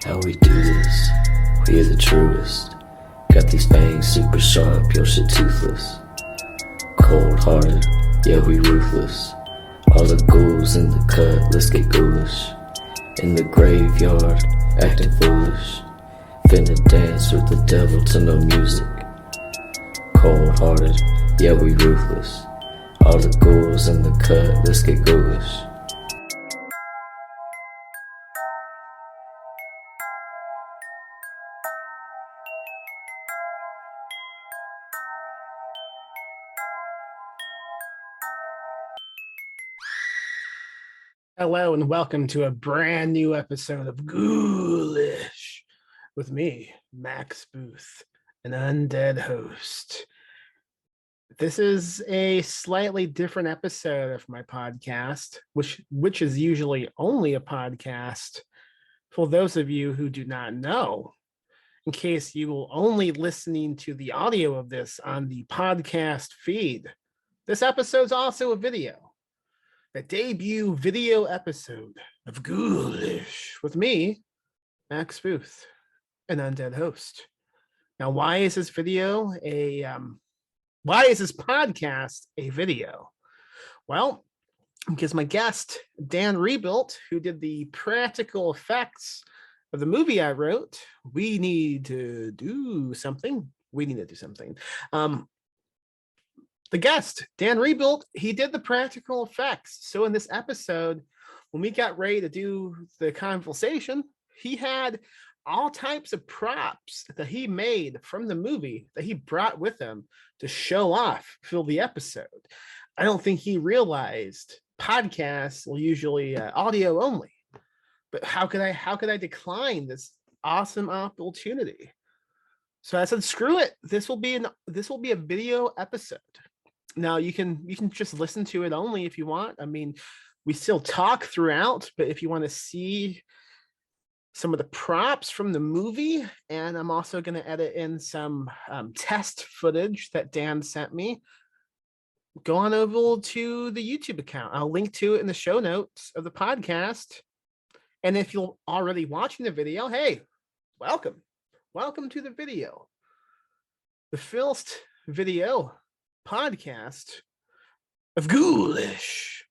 How we do this? We are the truest. Got these fangs super sharp, your shit toothless. Cold hearted, yeah we ruthless. All the ghouls in the cut, let's get ghoulish. In the graveyard, acting foolish. Finna dance with the devil to no music. Cold hearted, yeah we ruthless. All the ghouls in the cut, let's get ghoulish. Hello and welcome to a brand new episode of Ghoulish with me, Max Booth, an undead host. This is a slightly different episode of my podcast, which is usually only a podcast for those of you who do not know. In case you will only listening to the audio of this on the podcast feed, this episode is also a video. A debut video episode of Ghoulish with me, Max Booth, an undead host. Now, why is this podcast a video? Well, because my guest, Dan Rebert, who did the practical effects of the movie I wrote, We Need to Do Something. The guest, Dan Rebert, he did the practical effects. So in this episode, when we got ready to do the conversation, he had all types of props that he made from the movie that he brought with him to show off for the episode. I don't think he realized podcasts will usually audio only. But how could I decline this awesome opportunity? So I said, screw it. This will be a video episode. Now you can just listen to it only if you want. I mean, we still talk throughout, but if you want to see some of the props from the movie, and I'm also going to edit in some test footage that Dan sent me, go on over to the YouTube account. I'll link to it in the show notes of the podcast. And if you're already watching the video, hey, welcome to the video. The first video podcast of Ghoulish.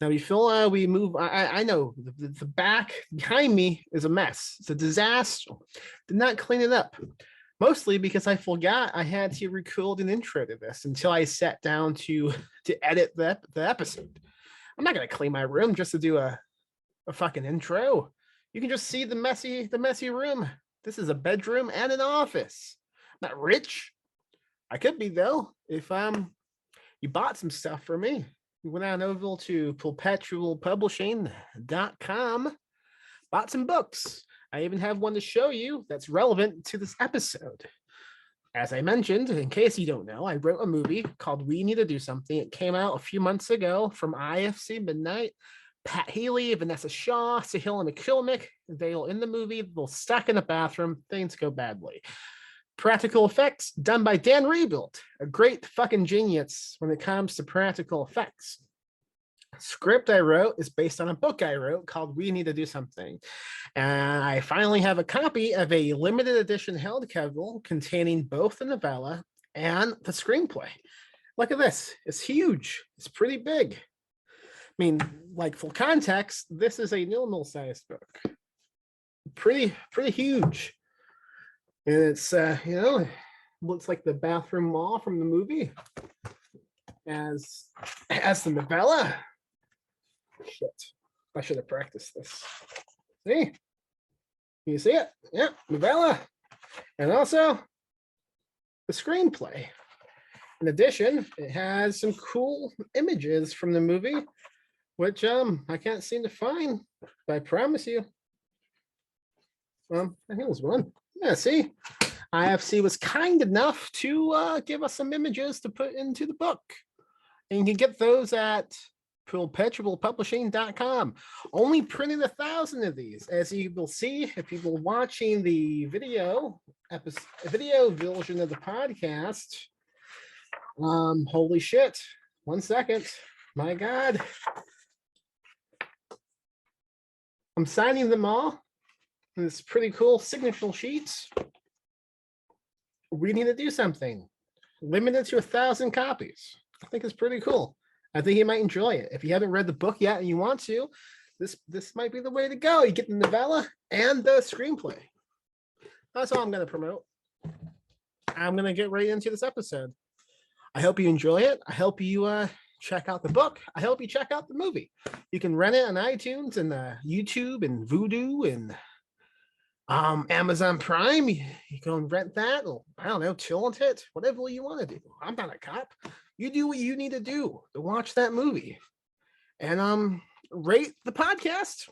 Now before we move, I know the back behind me is a mess. It's a disaster. Did not clean it up. Mostly because I forgot I had to record an intro to this until I sat down to edit the episode. I'm not gonna clean my room just to do a fucking intro. You can just see the messy room. This is a bedroom and an office. I'm not rich. I could be though, if you bought some stuff for me. You went on over to perpetualpublishing.com, bought some books. I even have one to show you that's relevant to this episode. As I mentioned, in case you don't know, I wrote a movie called We Need to Do Something. It came out a few months ago from IFC Midnight. Pat Healy, Vanessa Shaw, Sahil McKilmick, they are in the movie. They're stuck in a bathroom. Things go badly. Practical effects done by Dan Rebert, a great fucking genius when it comes to practical effects. Script I wrote is based on a book I wrote called We Need to Do Something. And I finally have a copy of a limited edition hardcover containing both the novella and the screenplay. Look at this. It's huge. It's pretty big. I mean, like for context, this is a normal-sized book. Pretty huge. And it's, looks like the bathroom wall from the movie as the novella. Shit, I should have practiced this. See? Can you see it? Yeah, novella. And also the screenplay. In addition, it has some cool images from the movie, which I can't seem to find, but I promise you. I think it was one. Yeah, see, IFC was kind enough to give us some images to put into the book. And you can get those at perpetualpublishing.com. Only printed 1,000 of these. As you will see, if you were watching the video version of the podcast, holy shit. 1 second. My God. I'm signing them all. this pretty cool signature sheets. We need to do something. Limited to 1,000 copies. I think it's pretty cool. I think you might enjoy it. If you haven't read the book yet and you want to, this might be the way to go. You get the novella and the screenplay. That's all I'm going to promote. I'm going to get right into this episode. I hope you enjoy it. I hope you check out the book. I hope you check out the movie. You can rent it on iTunes and YouTube and Vudu and Amazon Prime. You can rent that, or I don't know, chill on it, whatever you want to do. I'm not a cop. You do what you need to do to watch that movie. And rate the podcast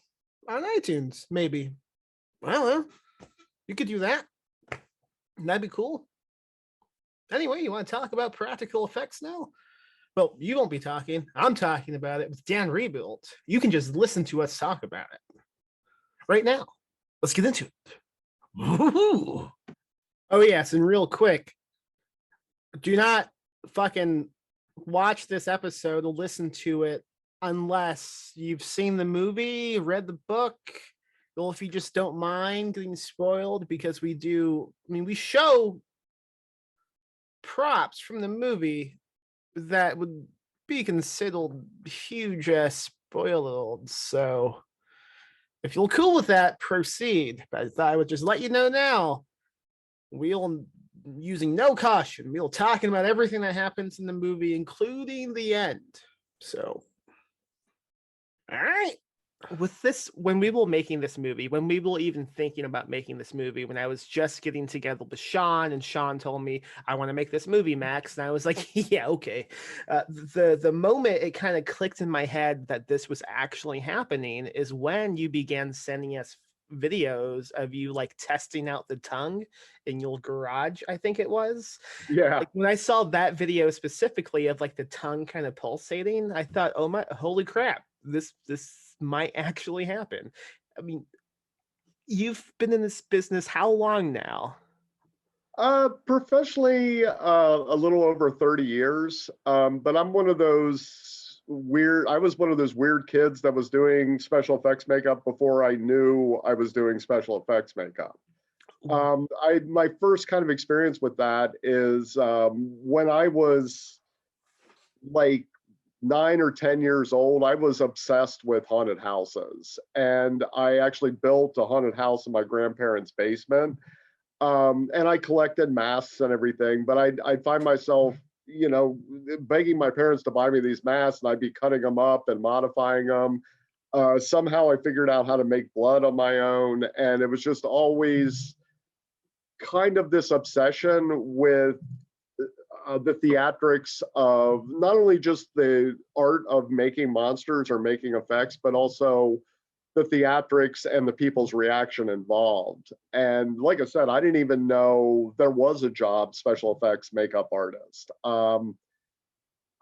on iTunes, maybe. I don't know. You could do that. That'd be cool. Anyway, you want to talk about practical effects now? Well, you won't be talking. I'm talking about it with Dan Rebuilt. You can just listen to us talk about it right now. Let's get into it. Woo-hoo. Oh, yes, and real quick, do not fucking watch this episode or listen to it unless you've seen the movie, read the book, or if you just don't mind getting spoiled, because we show props from the movie that would be considered huge spoilers. So if you're cool with that, proceed. But I would just let you know now, we'll using no caution. We'll talking about everything that happens in the movie, including the end. So, all right. With this, when we were making this movie, when we were even thinking about making this movie, when I was just getting together with Sean, and Sean told me, I want to make this movie, Max, and I was like, yeah, okay. The moment it kind of clicked in my head that this was actually happening is when you began sending us videos of you like testing out the tongue in your garage, I think it was. Yeah. Like, when I saw that video specifically of like the tongue kind of pulsating, I thought, oh my, holy crap, this might actually happen. I mean, you've been in this business how long now? Professionally, a little over 30 years. But I'm one of those I was one of those weird kids that was doing special effects makeup before I knew I was doing special effects makeup. My first kind of experience with that is when I was like 9 or 10 years old, I was obsessed with haunted houses. And I actually built a haunted house in my grandparents' basement. And I collected masks and everything, but I'd find myself, begging my parents to buy me these masks, and I'd be cutting them up and modifying them. Somehow I figured out how to make blood on my own. And it was just always kind of this obsession with the theatrics of not only just the art of making monsters or making effects, but also the theatrics and the people's reaction involved. And like I said, I didn't even know there was a job special effects makeup artist.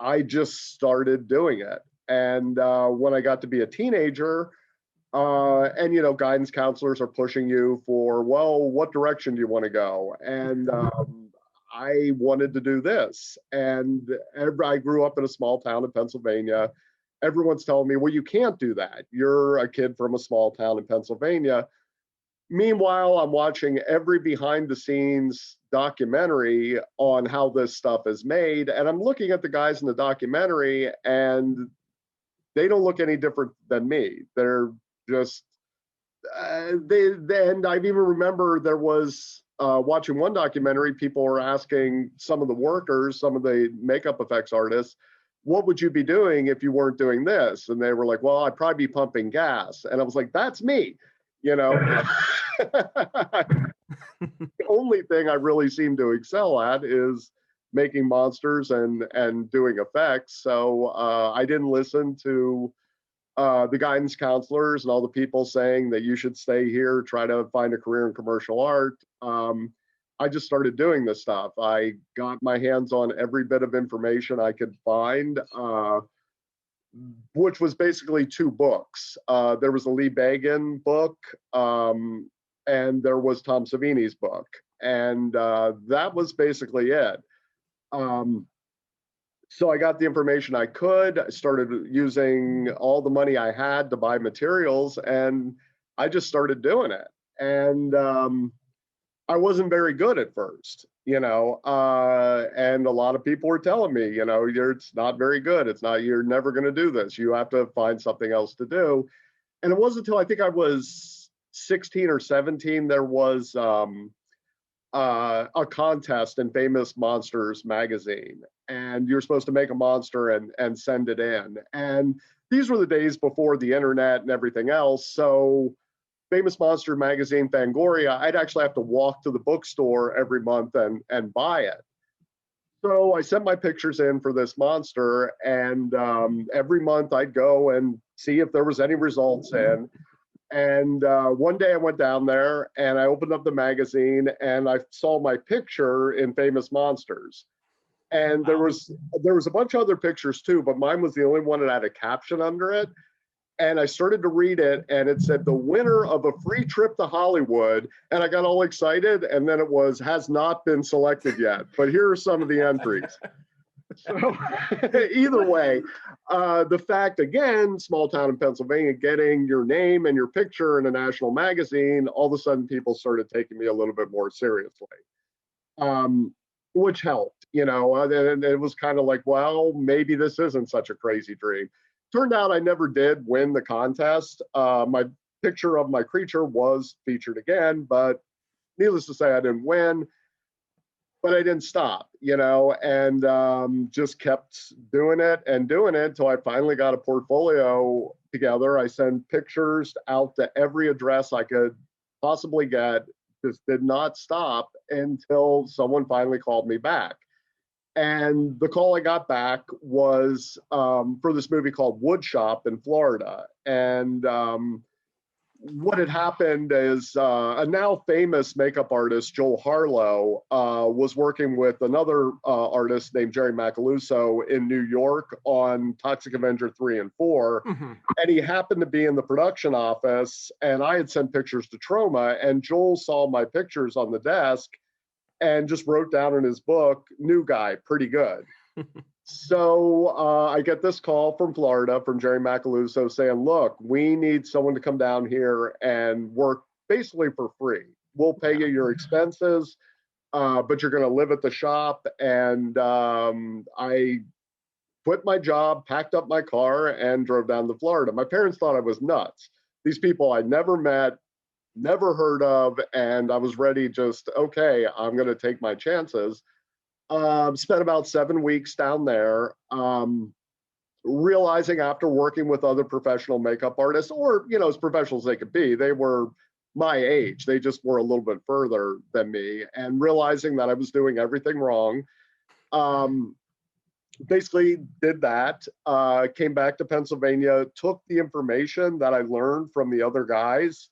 I just started doing it. And when I got to be a teenager, and guidance counselors are pushing you for, well, what direction do you want to go? And I wanted to do this. And I grew up in a small town in Pennsylvania. Everyone's telling me, well, you can't do that. You're a kid from a small town in Pennsylvania. Meanwhile, I'm watching every behind the scenes documentary on how this stuff is made. And I'm looking at the guys in the documentary, and they don't look any different than me. They're just, and I even remember there was, watching one documentary, people were asking some of the workers, some of the makeup effects artists, what would you be doing if you weren't doing this? And they were like, well, I'd probably be pumping gas. And I was like, that's me, The only thing I really seem to excel at is making monsters and doing effects. So I didn't listen to the guidance counselors and all the people saying that you should stay here, try to find a career in commercial art. I just started doing this stuff. I got my hands on every bit of information I could find, which was basically 2 books. There was a Lee Bagan book, and there was Tom Savini's book. And that was basically it. So I got the information I could. I started using all the money I had to buy materials, and I just started doing it. And I wasn't very good at first, and a lot of people were telling me, it's not very good. You're never going to do this. You have to find something else to do. And it wasn't until I think I was 16 or 17, there was a contest in Famous Monsters magazine, and you're supposed to make a monster and send it in. And these were the days before the internet and everything else. So Famous Monster magazine, Fangoria, I'd actually have to walk to the bookstore every month and buy it. So I sent my pictures in for this monster, and every month I'd go and see if there was any results in. And one day I went down there and I opened up the magazine and I saw my picture in Famous Monsters. And there was a bunch of other pictures too, but mine was the only one that had a caption under it. And I started to read it, and it said, "The winner of a free trip to Hollywood." And I got all excited, and then it was, "Has not been selected yet, but here are some of the entries." So either way, the fact, again, small town in Pennsylvania, getting your name and your picture in a national magazine, all of a sudden people started taking me a little bit more seriously, which helped, and it was kind of like, well, maybe this isn't such a crazy dream. Turned out I never did win the contest. My picture of my creature was featured again, but needless to say, I didn't win. But I didn't stop, and just kept doing it until I finally got a portfolio together. I sent pictures out to every address I could possibly get, just did not stop until someone finally called me back. And the call I got back was for this movie called Woodshop in Florida. And what had happened is a now famous makeup artist, Joel Harlow, was working with another artist named Jerry Macaluso in New York on Toxic Avenger 3 and 4. Mm-hmm. And he happened to be in the production office, and I had sent pictures to Troma, and Joel saw my pictures on the desk and just wrote down in his book, "New guy, pretty good." So I get this call from Florida, from Jerry Macaluso, saying, "Look, we need someone to come down here and work basically for free. We'll pay you your expenses, but you're going to live at the shop." And I quit my job, packed up my car, and drove down to Florida. My parents thought I was nuts. These people I'd never met, never heard of, and I was ready, just, okay, I'm going to take my chances. Spent about 7 weeks down there, realizing after working with other professional makeup artists, or, as professional as they could be, they were my age. They just were a little bit further than me, and realizing that I was doing everything wrong. Basically did that, came back to Pennsylvania, took the information that I learned from the other guys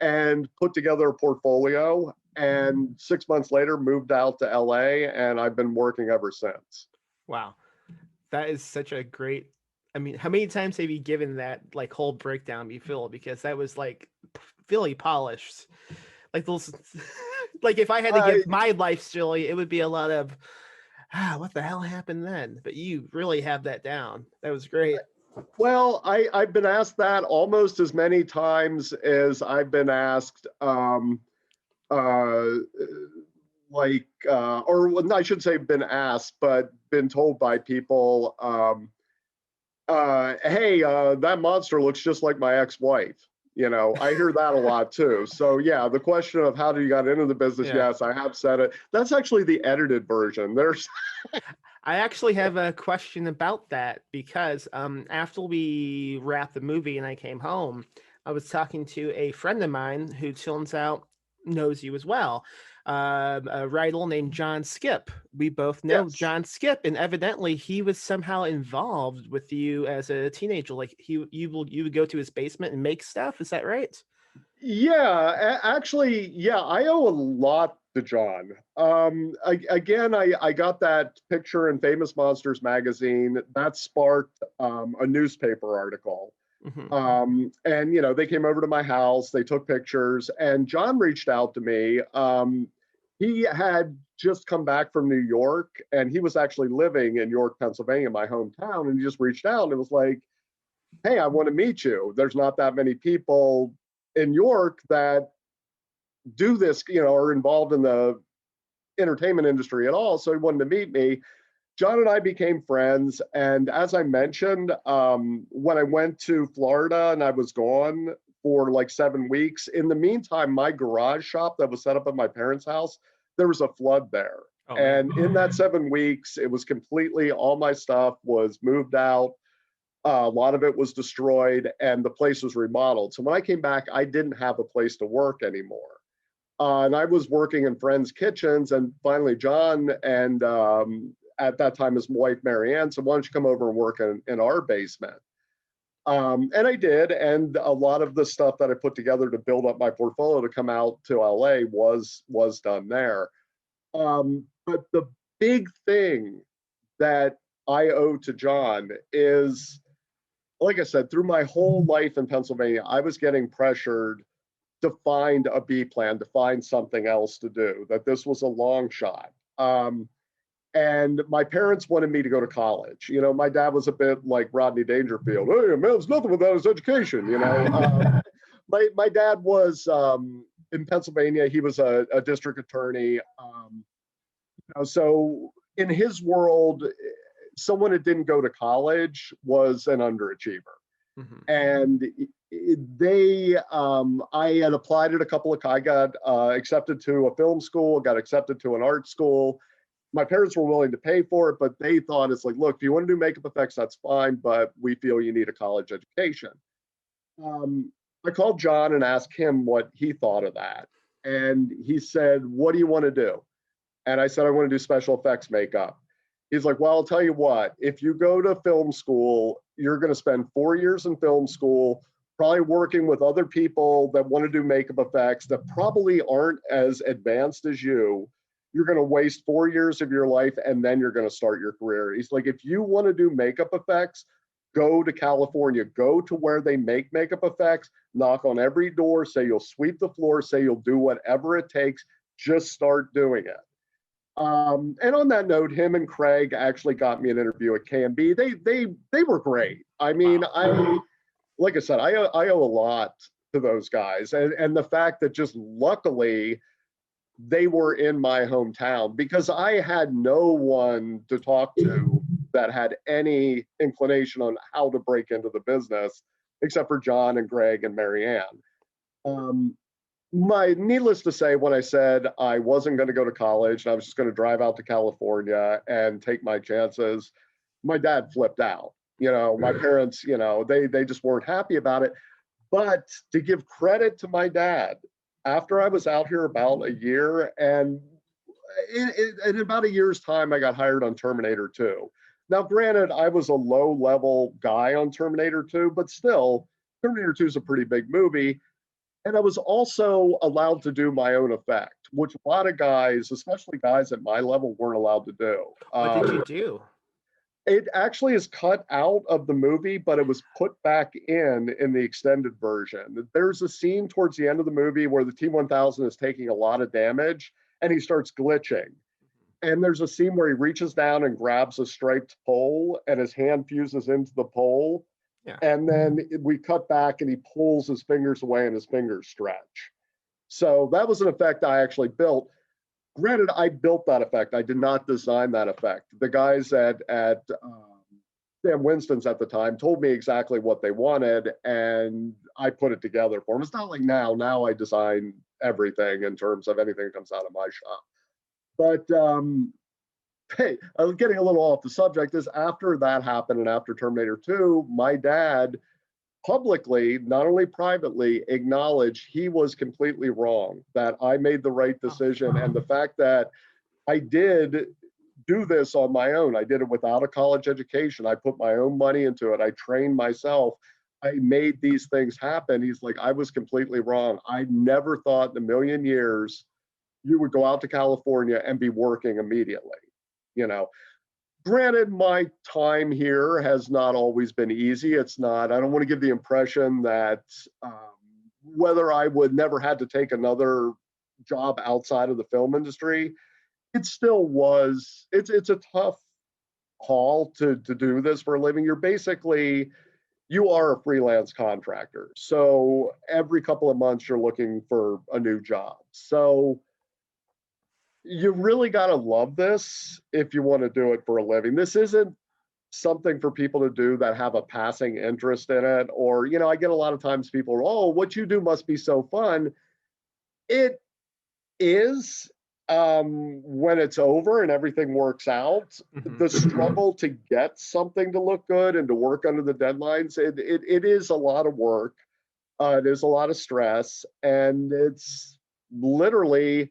and put together a portfolio, and 6 months later moved out to LA, and I've been working ever since. Wow. That is such a great, how many times have you given that whole breakdown before? Because that was really polished. Those, if I had to give my life story, it would be a lot of, what the hell happened then? But you really have that down. That was great. Well, I've been asked that almost as many times as I've been asked, or I should say been asked, but been told by people, "Hey, that monster looks just like my ex-wife." I hear that a lot too. So yeah, the question of how do you got into the business? Yeah. Yes, I have said it. That's actually the edited version. There's I actually have a question about that, because after we wrapped the movie and I came home, I was talking to a friend of mine who turns out knows you as well, a writer named John Skip. We both know John Skip, and evidently he was somehow involved with you as a teenager. You would go to his basement and make stuff. Is that right? Yeah, actually, yeah, I owe a lot to John. I got that picture in Famous Monsters magazine that sparked a newspaper article. Mm-hmm. And they came over to my house, they took pictures, and John reached out to me. He had just come back from New York, and he was actually living in York, Pennsylvania, my hometown, and he just reached out and was like, "Hey, I want to meet you. There's not that many people in York that do this, or involved in the entertainment industry at all. So he wanted to meet me. John and I became friends. And as I mentioned, when I went to Florida and I was gone for like 7 weeks, in the meantime, my garage shop that was set up at my parents' house, there was a flood there. Oh, and man. in that 7 weeks, it was completely, all my stuff was moved out. A lot of it was destroyed and the place was remodeled. So when I came back, I didn't have a place to work anymore. And I was working in friends' kitchens, and finally John and at that time his wife Marianne said, "Why don't you come over and work in our basement?" And I did, and a lot of the stuff that I put together to build up my portfolio to come out to LA was done there. But the big thing that I owe to John is, like I said, through my whole life in Pennsylvania, I was getting pressured to find a B plan, to find something else to do, that this was a long shot. And my parents wanted me to go to college. My dad was a bit like Rodney Dangerfield. Hey, a man's nothing without his education. My dad was in Pennsylvania. He was a district attorney. So in his world, someone that didn't go to college was an underachiever. Mm-hmm. And I had applied at a couple of, I got accepted to a film school, got accepted to an art school. My parents were willing to pay for it, but they thought, it's like, look, if you want to do makeup effects, that's fine, but we feel you need a college education. I called John and asked him what he thought of that. And he said, "What do you want to do?" And I said, "I want to do special effects makeup." He's like, "Well, I'll tell you what, if you go to film school, you're going to spend 4 years in film school, probably working with other people that want to do makeup effects that probably aren't as advanced as you. You're going to waste 4 years of your life, and then you're going to start your career." He's like, "If you want to do makeup effects, go to California, go to where they make makeup effects, knock on every door, say you'll sweep the floor, say you'll do whatever it takes, just start doing it." And on that note, him and Craig actually got me an interview at KMB. They were great. I mean, Wow. like I said, I owe a lot to those guys, and the fact that just luckily they were in my hometown, because I had no one to talk to that had any inclination on how to break into the business, except for John and Greg and Marianne. Needless to say, when I said I wasn't going to go to college and I was just going to drive out to California and take my chances, my dad flipped out. My parents, they just weren't happy about it. But to give credit to my dad, after I was out here about a year, and in about a year's time, I got hired on Terminator 2. Now, granted, I was a low-level guy on Terminator 2, but still, Terminator 2 is a pretty big movie. And I was also allowed to do my own effect, which a lot of guys, especially guys at my level, weren't allowed to do. What did you do? It actually is cut out of the movie, but it was put back in the extended version. There's a scene towards the end of the movie where the T-1000 is taking a lot of damage and he starts glitching. And there's a scene where he reaches down and grabs a striped pole and his hand fuses into the pole. Yeah. And then we cut back and he pulls his fingers away and his fingers stretch. So that was an effect I actually built. Granted, I built that effect. I did not design that effect. The guys at Sam Winston's at the time told me exactly what they wanted, and I put it together for them. It's not like now. Now I design everything in terms of anything that comes out of my shop. But hey, I'm getting a little off the subject. Is after that happened and after Terminator 2, my dad publicly, not only privately, acknowledged he was completely wrong, that I made the right decision. And the fact that I did do this on my own, I did it without a college education. I put my own money into it. I trained myself. I made these things happen. He's like, I was completely wrong. I never thought in a million years you would go out to California and be working immediately. Granted, my time here has not always been easy. It's not, I don't want to give the impression that whether I would never had to take another job outside of the film industry, it still was, it's a tough haul to do this for a living. You are a freelance contractor. So every couple of months you're looking for a new job. So you really got to love this if you want to do it for a living. This isn't something for people to do that have a passing interest in it. Or, I get a lot of times people are, oh, what you do must be so fun. It is, when it's over and everything works out. The struggle to get something to look good and to work under the deadlines, it is a lot of work. It is a lot of stress, and it's literally,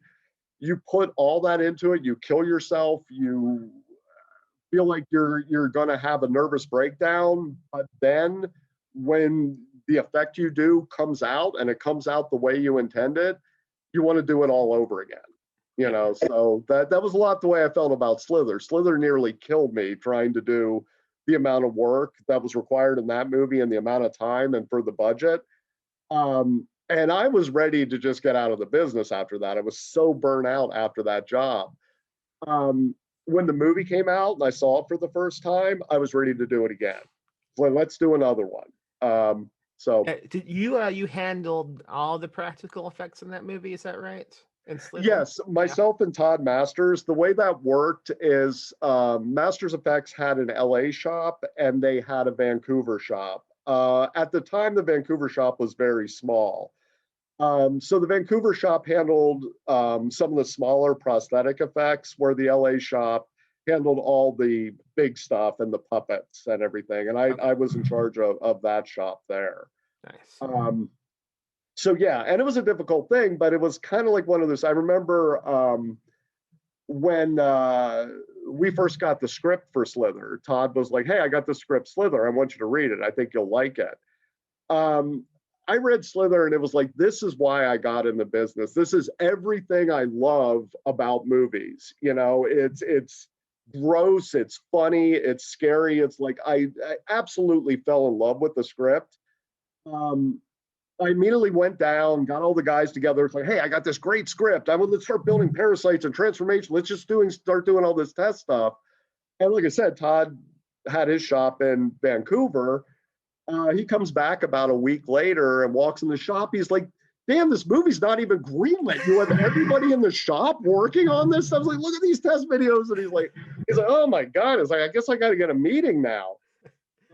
you put all that into it, you kill yourself, you feel like you're going to have a nervous breakdown, but then when the effect you do comes out and it comes out the way you intended, you want to do it all over again. So that was a lot the way I felt about Slither. Slither nearly killed me trying to do the amount of work that was required in that movie and the amount of time and for the budget. And I was ready to just get out of the business after that. I was so burnt out after that job. When the movie came out and I saw it for the first time, I was ready to do it again. Well, let's do another one. Did you handled all the practical effects in that movie? Is that right? And yes, myself and Todd Masters. The way that worked is Masters Effects had an LA shop and they had a Vancouver shop. At the time, the Vancouver shop was very small. So the Vancouver shop handled some of the smaller prosthetic effects, where the LA shop handled all the big stuff and the puppets and everything. And I was in charge of that shop there. Nice. So yeah, and it was a difficult thing, but it was kind of like one of those. I remember when we first got the script for Slither, Todd was like, "Hey, I got the script, Slither. I want you to read it. I think you'll like it." I read Slither and it was like, this is why I got in the business. This is everything I love about movies. It's gross, it's funny, it's scary. It's like I absolutely fell in love with the script. I immediately went down, got all the guys together. It's like, hey, I got this great script. Let's start building parasites and transformation. Let's just start doing all this test stuff. And like I said, Todd had his shop in Vancouver. He comes back about a week later and walks in the shop. He's like, damn, this movie's not even greenlit. You have everybody in the shop working on this. I was like, look at these test videos. And he's like, oh my God. It's like, I guess I got to get a meeting now.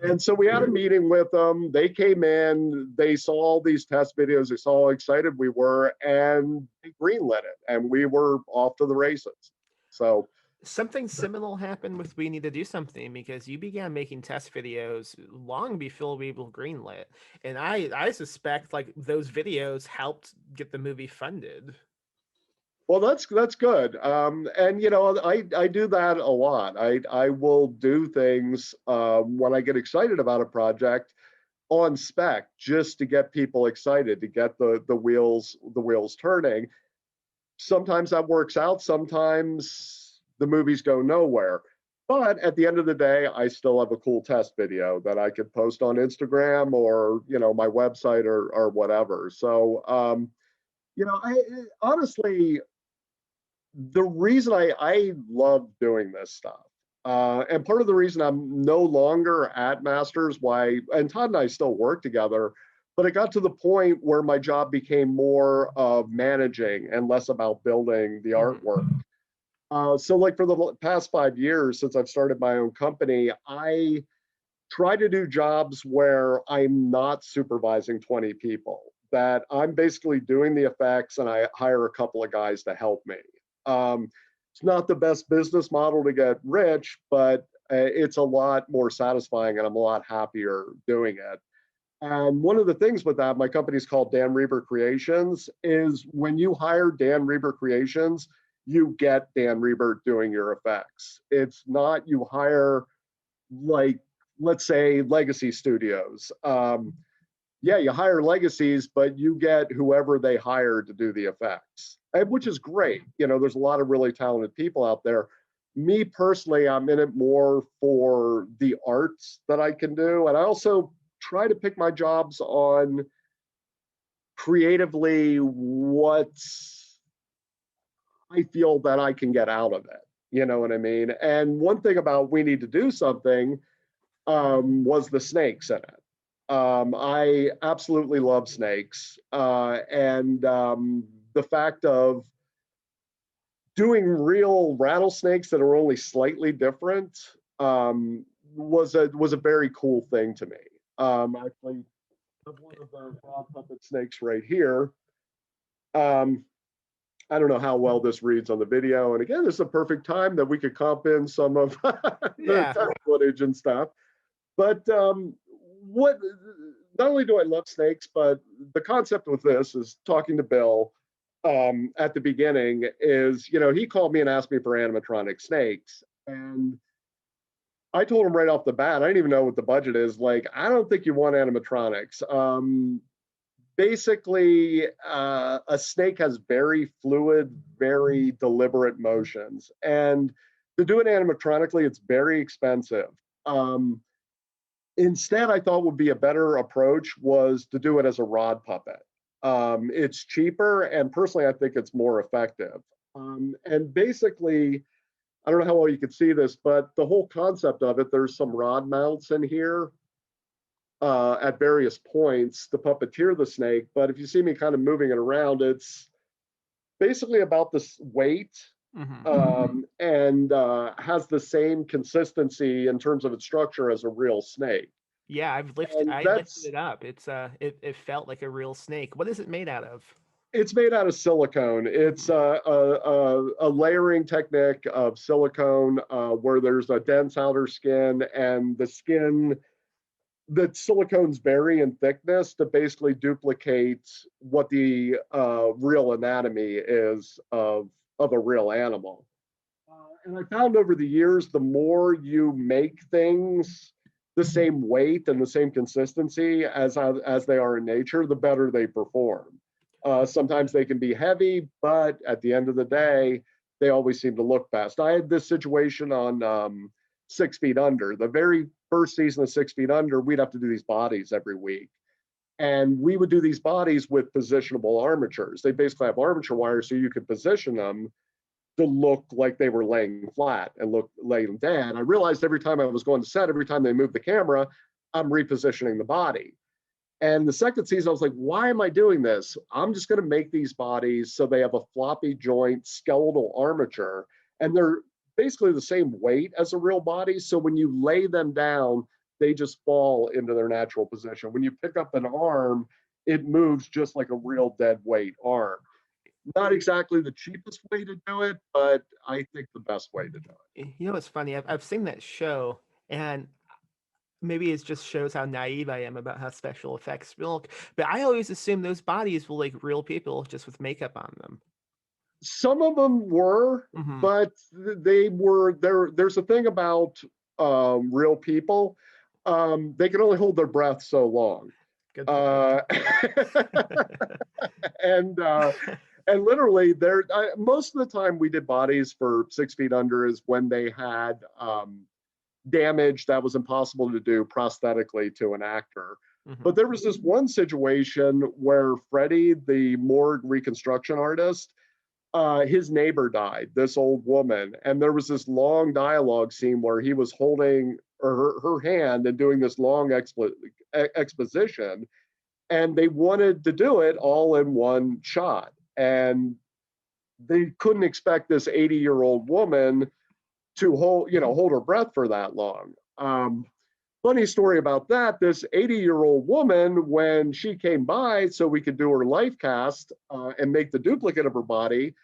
And so we had a meeting with them. They came in, they saw all these test videos. They saw how excited we were, and they greenlit it. And we were off to the races. So something similar happened with We Need to Do Something, because you began making test videos long before we were greenlit, and I suspect like those videos helped get the movie funded. Well, that's good. And I do that a lot. I will do things when I get excited about a project on spec, just to get people excited, to get the wheels turning. Sometimes that works out. Sometimes the movies go nowhere. But at the end of the day, I still have a cool test video that I could post on Instagram or my website or whatever. So I honestly, the reason I love doing this stuff, and part of the reason I'm no longer at Masters, and Todd and I still work together, but it got to the point where my job became more of managing and less about building the artwork. So like for the past 5 years since I've started my own company, I try to do jobs where I'm not supervising 20 people, that I'm basically doing the effects and I hire a couple of guys to help me. It's not the best business model to get rich, but it's a lot more satisfying and I'm a lot happier doing it. And one of the things with that, my company's called Dan Rebert Creations, is when you hire Dan Rebert Creations, you get Dan Rebert doing your effects. It's not you hire, like, let's say, Legacy Studios. Yeah, you hire legacies, but you get whoever they hire to do the effects, which is great. There's a lot of really talented people out there. Me personally, I'm in it more for the arts that I can do. And I also try to pick my jobs on creatively what I feel that I can get out of it. You know what I mean? And one thing about We Need to Do Something was the snakes in it. I absolutely love snakes. And the fact of doing real rattlesnakes that are only slightly different was a very cool thing to me. Actually, I have one of the rod puppet snakes right here. I don't know how well this reads on the video. And again, this is a perfect time that we could comp in some of the test footage and stuff. But what, not only do I love snakes, but the concept with this is talking to Bill at the beginning is, you know, he called me and asked me for animatronic snakes. And I told him right off the bat, I didn't even know what the budget is. Like, I don't think you want animatronics. Basically, a snake has very fluid, very deliberate motions. And to do it animatronically, it's very expensive. Instead, I thought would be a better approach was to do it as a rod puppet. It's cheaper, and personally, I think it's more effective. And basically, I don't know how well you could see this, but the whole concept of it, there's some rod mounts in here at various points to puppeteer the snake. But if you see me kind of moving it around, it's basically about this weight and has the same consistency in terms of its structure as a real snake. Yeah, I lifted it up. It's it felt like a real snake. What is it made out of? It's made out of silicone. It's a layering technique of silicone where there's a dense outer skin, and the skin, the silicones vary in thickness to basically duplicate what the real anatomy is of a real animal. And I found over the years, the more you make things the same weight and the same consistency as they are in nature, the better they perform. Sometimes they can be heavy, but at the end of the day, they always seem to look best. I had this situation on 6 Feet Under. The very first season of 6 Feet Under, we'd have to do these bodies every week. And we would do these bodies with positionable armatures. They basically have armature wires so you could position them to look like they were laying flat and laying dead. I realized every time I was going to set, every time they moved the camera, I'm repositioning the body. And the second season, I was like, why am I doing this? I'm just going to make these bodies so they have a floppy joint skeletal armature, and they're basically the same weight as a real body. So when you lay them down, they just fall into their natural position. When you pick up an arm, it moves just like a real dead weight arm. Not exactly the cheapest way to do it, but I think the best way to do it. You know, it's funny. I've seen that show, and maybe it just shows how naive I am about how special effects look. But I always assume those bodies were like real people just with makeup on them. Some of them were, but they were there. There's a thing about real people. They can only hold their breath so long. And literally, most of the time we did bodies for 6 Feet Under is when they had damage that was impossible to do prosthetically to an actor. But there was this one situation where Freddie, the morgue reconstruction artist, his neighbor died, this old woman, and there was this long dialogue scene where he was holding her hand and doing this long exposition, and they wanted to do it all in one shot, and they couldn't expect this 80-year-old woman to hold her breath for that long. Funny story about that, this 80-year-old woman, when she came by so we could do her life cast and make the duplicate of her body,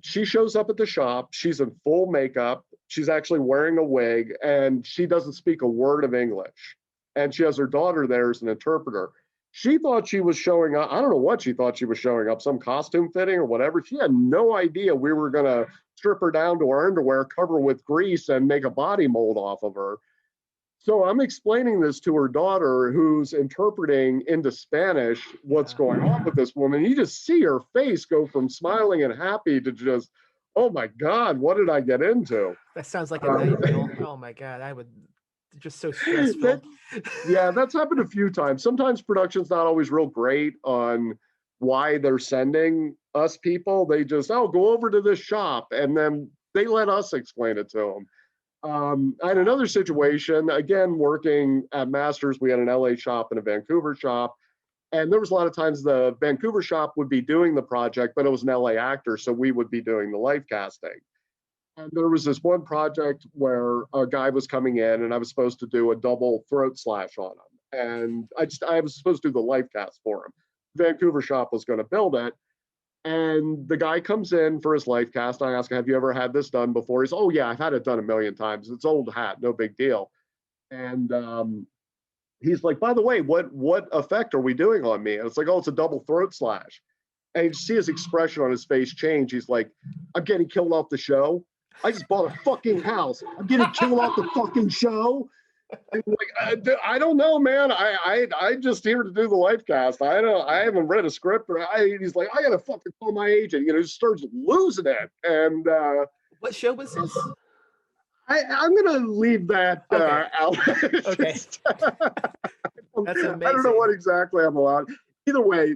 she shows up at the shop. She's in full makeup. She's actually wearing a wig, and she doesn't speak a word of English. And she has her daughter there as an interpreter. She thought she was showing up. I don't know what she thought she was showing up, some costume fitting or whatever. She had no idea we were going to strip her down to her underwear, cover her with grease, and make a body mold off of her. So I'm explaining this to her daughter, who's interpreting into Spanish what's going on with this woman. You just see her face go from smiling and happy to just, oh my God, what did I get into? That sounds like a nightmare. Oh my God, I would, just so stressful. Yeah, that's happened a few times. Sometimes production's not always real great on why they're sending us people. They just, go over to this shop, and then they let us explain it to them. I had another situation, again, working at Masters. We had an LA shop and a Vancouver shop. And there was a lot of times the Vancouver shop would be doing the project, but it was an LA actor, so we would be doing the live casting. And there was this one project where a guy was coming in and I was supposed to do a double throat slash on him. And I was supposed to do the live cast for him. Vancouver shop was going to build it. And the guy comes in for his life cast. I ask him, have you ever had this done before? He's, oh yeah, I've had it done a million times. It's old hat, no big deal. And he's like, by the way, what effect are we doing on me? And it's like, oh, it's a double throat slash. And you see his expression on his face change. He's like, I'm getting killed off the show. I just bought a fucking house. I'm getting killed off the fucking show. I'm like, I don't know, man. I just here to do the live cast. I haven't read a script. He's like, I gotta fucking call my agent. You know, he starts losing it. And what show was this? I'm gonna leave that out. Okay. That's amazing. I don't know what exactly I'm allowed. Either way,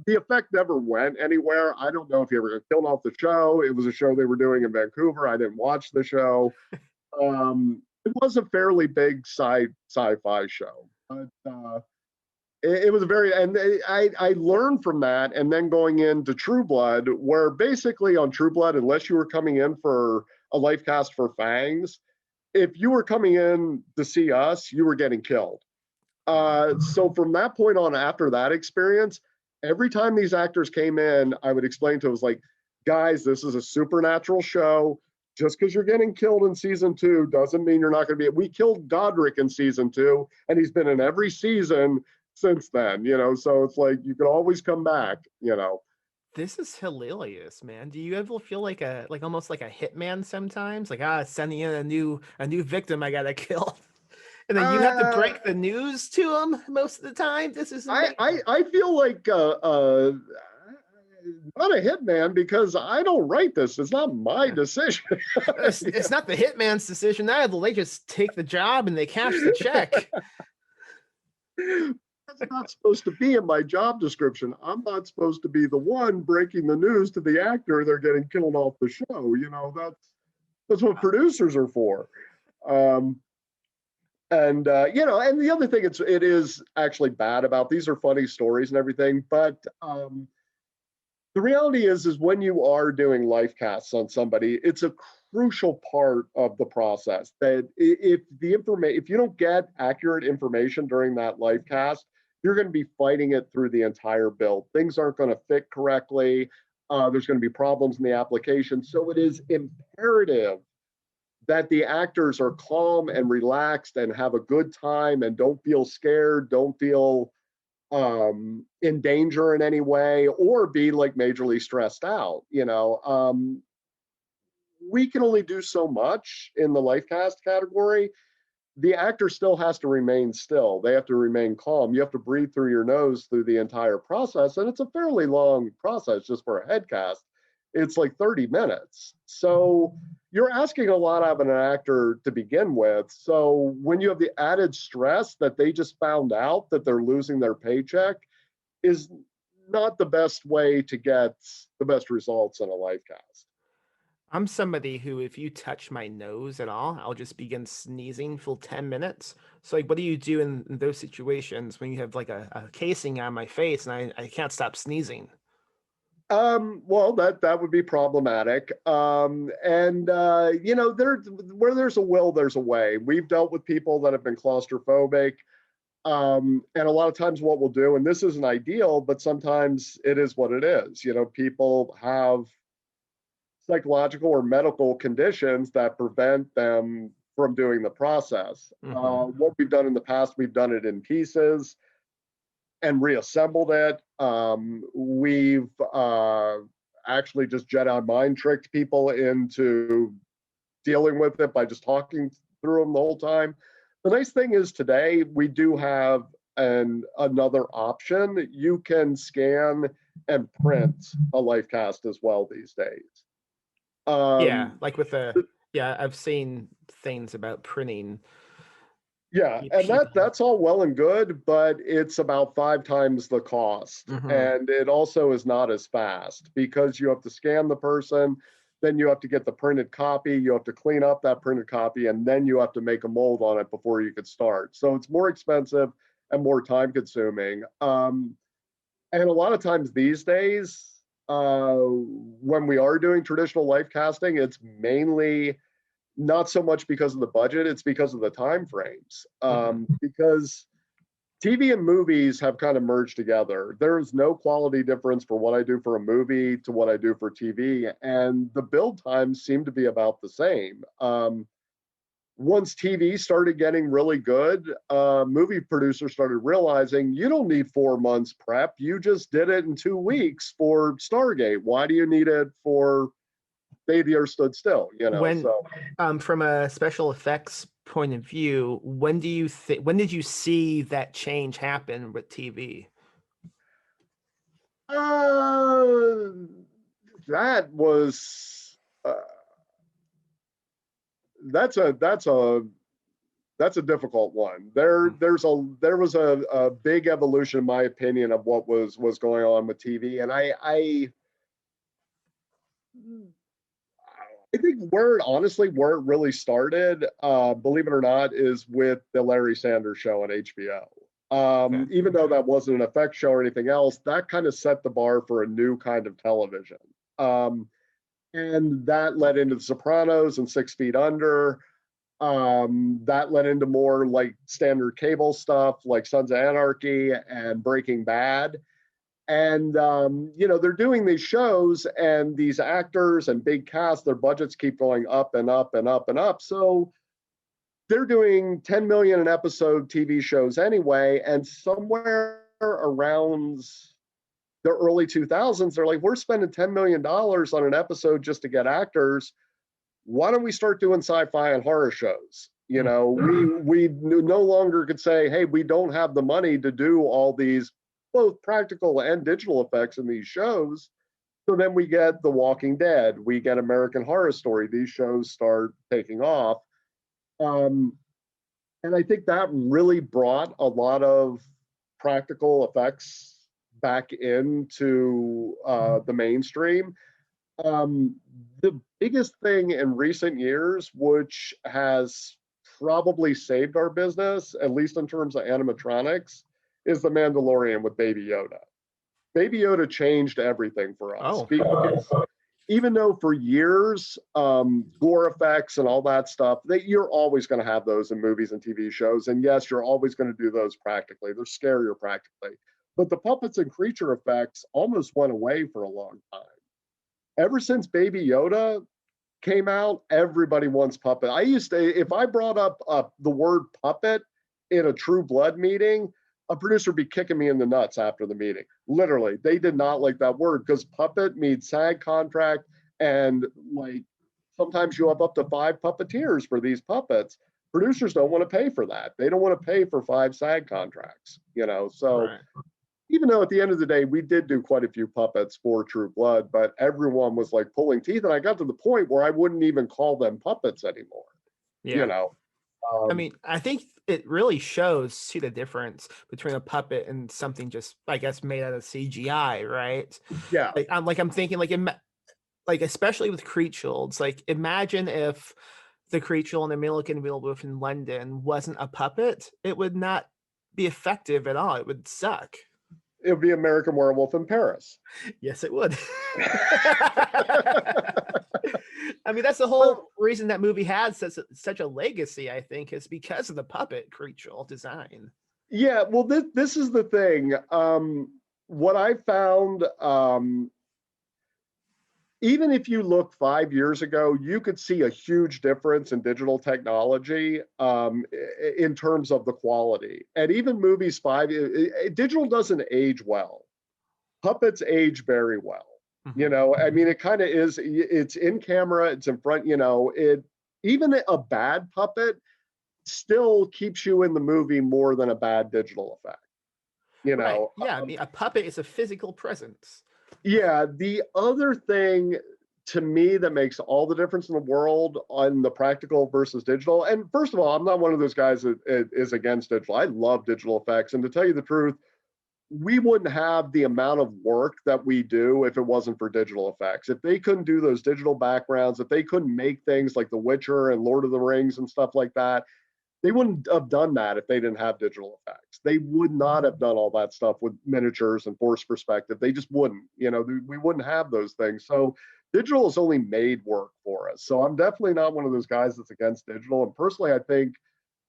the effect never went anywhere. I don't know if he ever got killed off the show. It was a show they were doing in Vancouver. I didn't watch the show. It was a fairly big sci-fi show, but it was I learned from that, and then going into True Blood, where basically on True Blood, unless you were coming in for a life cast for Fangs, if you were coming in to see us, you were getting killed. So from that point on, after that experience, every time these actors came in, I would explain to them, was like, guys, this is a supernatural show. Just because you're getting killed in season 2 doesn't mean you're not going to be. We killed Godric in season 2, and he's been in every season since then, you know, so it's like you can always come back, you know. This is hilarious, man. Do you ever feel like almost like a hitman sometimes? Like, sending in a new victim I gotta kill. And then you have to break the news to him most of the time. This is I feel like not a hitman, because I don't write this. It's not my decision. It's not the hitman's decision either. They just take the job and they cash the check. That's not supposed to be in my job description. I'm not supposed to be the one breaking the news to the actor they're getting killed off the show. You know, that's what producers are for. You know, and the other thing it is actually bad about, these are funny stories and everything, but the reality is when you are doing life casts on somebody, it's a crucial part of the process that if you don't get accurate information during that life cast, you're going to be fighting it through the entire build. Things aren't going to fit correctly. There's going to be problems in the application. So it is imperative that the actors are calm and relaxed and have a good time and don't feel scared, don't feel in danger in any way, or be like majorly stressed out. You know, we can only do so much in the life cast category. The actor still has to remain still. They have to remain calm. You have to breathe through your nose through the entire process, and it's a fairly long process just for a head cast. It's like 30 minutes. So you're asking a lot of an actor to begin with. So when you have the added stress that they just found out that they're losing their paycheck, is not the best way to get the best results in a live cast. I'm somebody who, if you touch my nose at all, I'll just begin sneezing for 10 minutes. So, like, what do you do in those situations when you have like a casing on my face and I can't stop sneezing? Well, that would be problematic. You know, where there's a will, there's a way. We've dealt with people that have been claustrophobic. And a lot of times what we'll do, and this isn't ideal, but sometimes it is what it is. You know, people have psychological or medical conditions that prevent them from doing the process. Mm-hmm. What we've done in the past, we've done it in pieces and reassembled it. We've actually just Jedi mind tricked people into dealing with it by just talking through them the whole time. The nice thing is today we do have another option. You can scan and print a life cast as well these days. Yeah, like with I've seen things about printing. Yeah, and that's all well and good, but it's about 5 times the cost. Mm-hmm. And it also is not as fast because you have to scan the person, then you have to get the printed copy, you have to clean up that printed copy, and then you have to make a mold on it before you could start. So it's more expensive and more time consuming. And a lot of times these days, when we are doing traditional life casting, it's mainly not so much because of the budget, it's because of the time frames. Because TV and movies have kind of merged together. There is no quality difference for what I do for a movie to what I do for TV, and the build times seem to be about the same. Once TV started getting really good, movie producers started realizing you don't need 4 months prep. You just did it in 2 weeks for Stargate. Why do you need it for Baby Earth Stood Still? You know, When, so from a special effects point of view, when did you see that change happen with TV? That was that's a difficult one. There was a big evolution, in my opinion, of what was going on with TV, and I think where it really started, believe it or not, is with the Larry Sanders Show on HBO. Okay. Even though that wasn't an effects show or anything else, that kind of set the bar for a new kind of television. And that led into The Sopranos and 6 Feet Under. That led into more like standard cable stuff like Sons of Anarchy and Breaking Bad. And, you know, they're doing these shows, and these actors and big casts, their budgets keep going up and up and up and up. So they're doing 10 million an episode TV shows anyway. And somewhere around the early 2000s, they're like, we're spending $10 million on an episode just to get actors. Why don't we start doing sci-fi and horror shows? You know, we no longer could say, hey, we don't have the money to do all these both practical and digital effects in these shows. So then we get The Walking Dead, we get American Horror Story. These shows start taking off. And I think that really brought a lot of practical effects back into the mainstream. The biggest thing in recent years, which has probably saved our business, at least in terms of animatronics, is The Mandalorian with Baby Yoda. Baby Yoda changed everything for us. Because even though for years, gore effects and all that stuff, that you're always going to have those in movies and TV shows. And yes, you're always going to do those practically. They're scarier practically. But the puppets and creature effects almost went away for a long time. Ever since Baby Yoda came out, everybody wants puppet. I used to, if I brought up the word puppet in a True Blood meeting, a producer would be kicking me in the nuts after the meeting. Literally, they did not like that word because puppet means SAG contract, and like sometimes you have up to 5 puppeteers for these puppets. Producers don't want to pay for that. They don't want to pay for 5 SAG contracts, you know. So even though at the end of the day, we did do quite a few puppets for True Blood, but everyone was like pulling teeth. And I got to the point where I wouldn't even call them puppets anymore. You know, I mean, I think it really shows the difference between a puppet and something just, I guess, made out of CGI, right? Yeah. I'm thinking like especially with Creatures, like imagine if the Creature and the Milliken Werewolf in London wasn't a puppet, it would not be effective at all. It would suck. It would be American Werewolf in Paris. Yes, it would. I mean, that's the whole reason that movie has such a legacy, I think, is because of the puppet creature design. Yeah, well, this is the thing. What I found, even if you look 5 years ago, you could see a huge difference in digital technology in terms of the quality. And even movies digital doesn't age well. Puppets age very well. You know, I mean, it kind of is, it's in camera, it's in front, you know, even a bad puppet still keeps you in the movie more than a bad digital effect, you know? Right. Yeah, I mean, a puppet is a physical presence. Yeah, the other thing to me that makes all the difference in the world on the practical versus digital, and first of all, I'm not one of those guys that is against digital. I love digital effects, and to tell you the truth, we wouldn't have the amount of work that we do if it wasn't for digital effects. If they couldn't do those digital backgrounds, if they couldn't make things like The Witcher and Lord of the Rings and stuff like that, they wouldn't have done that if they didn't have digital effects. They would not have done all that stuff with miniatures and force perspective. They just wouldn't, we wouldn't have those things. So digital has only made work for us. So I'm definitely not one of those guys that's against digital. And personally, I think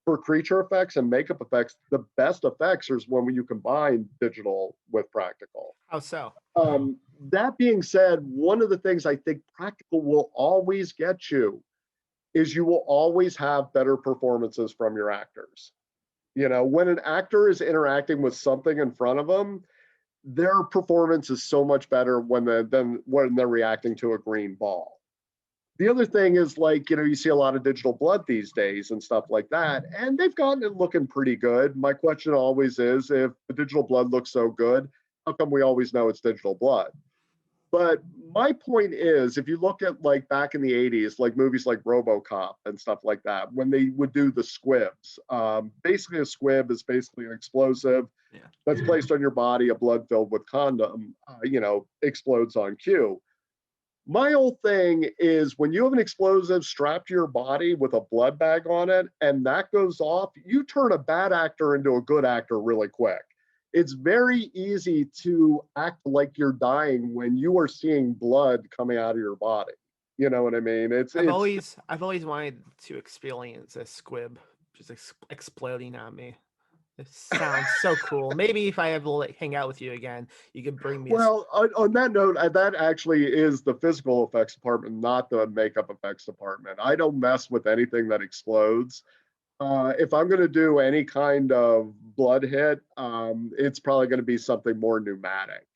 for creature effects and makeup effects, the best effects is when you combine digital with practical. How so? That being said, one of the things I think practical will always get you is you will always have better performances from your actors. When an actor is interacting with something in front of them, their performance is so much better than when they're reacting to a green ball. The other thing is, like, you see a lot of digital blood these days and stuff like that, and they've gotten it looking pretty good. My question always is, if the digital blood looks so good, how come we always know it's digital blood? But my point is, if you look at, like, back in the 80s, like movies like RoboCop and stuff like that, when they would do the squibs, basically a squib is basically an explosive that's placed on your body, a blood filled with condom, explodes on cue. My whole thing is, when you have an explosive strapped to your body with a blood bag on it and that goes off, you turn a bad actor into a good actor really quick. It's very easy to act like you're dying when you are seeing blood coming out of your body. You know what I mean? I've always wanted to experience a squib just exploding on me. It sounds so cool. Maybe if I ever hang out with you again, you could bring me. Well, on that note, that actually is the physical effects department, not the makeup effects department. I don't mess with anything that explodes. If I'm going to do any kind of blood hit, it's probably going to be something more pneumatic.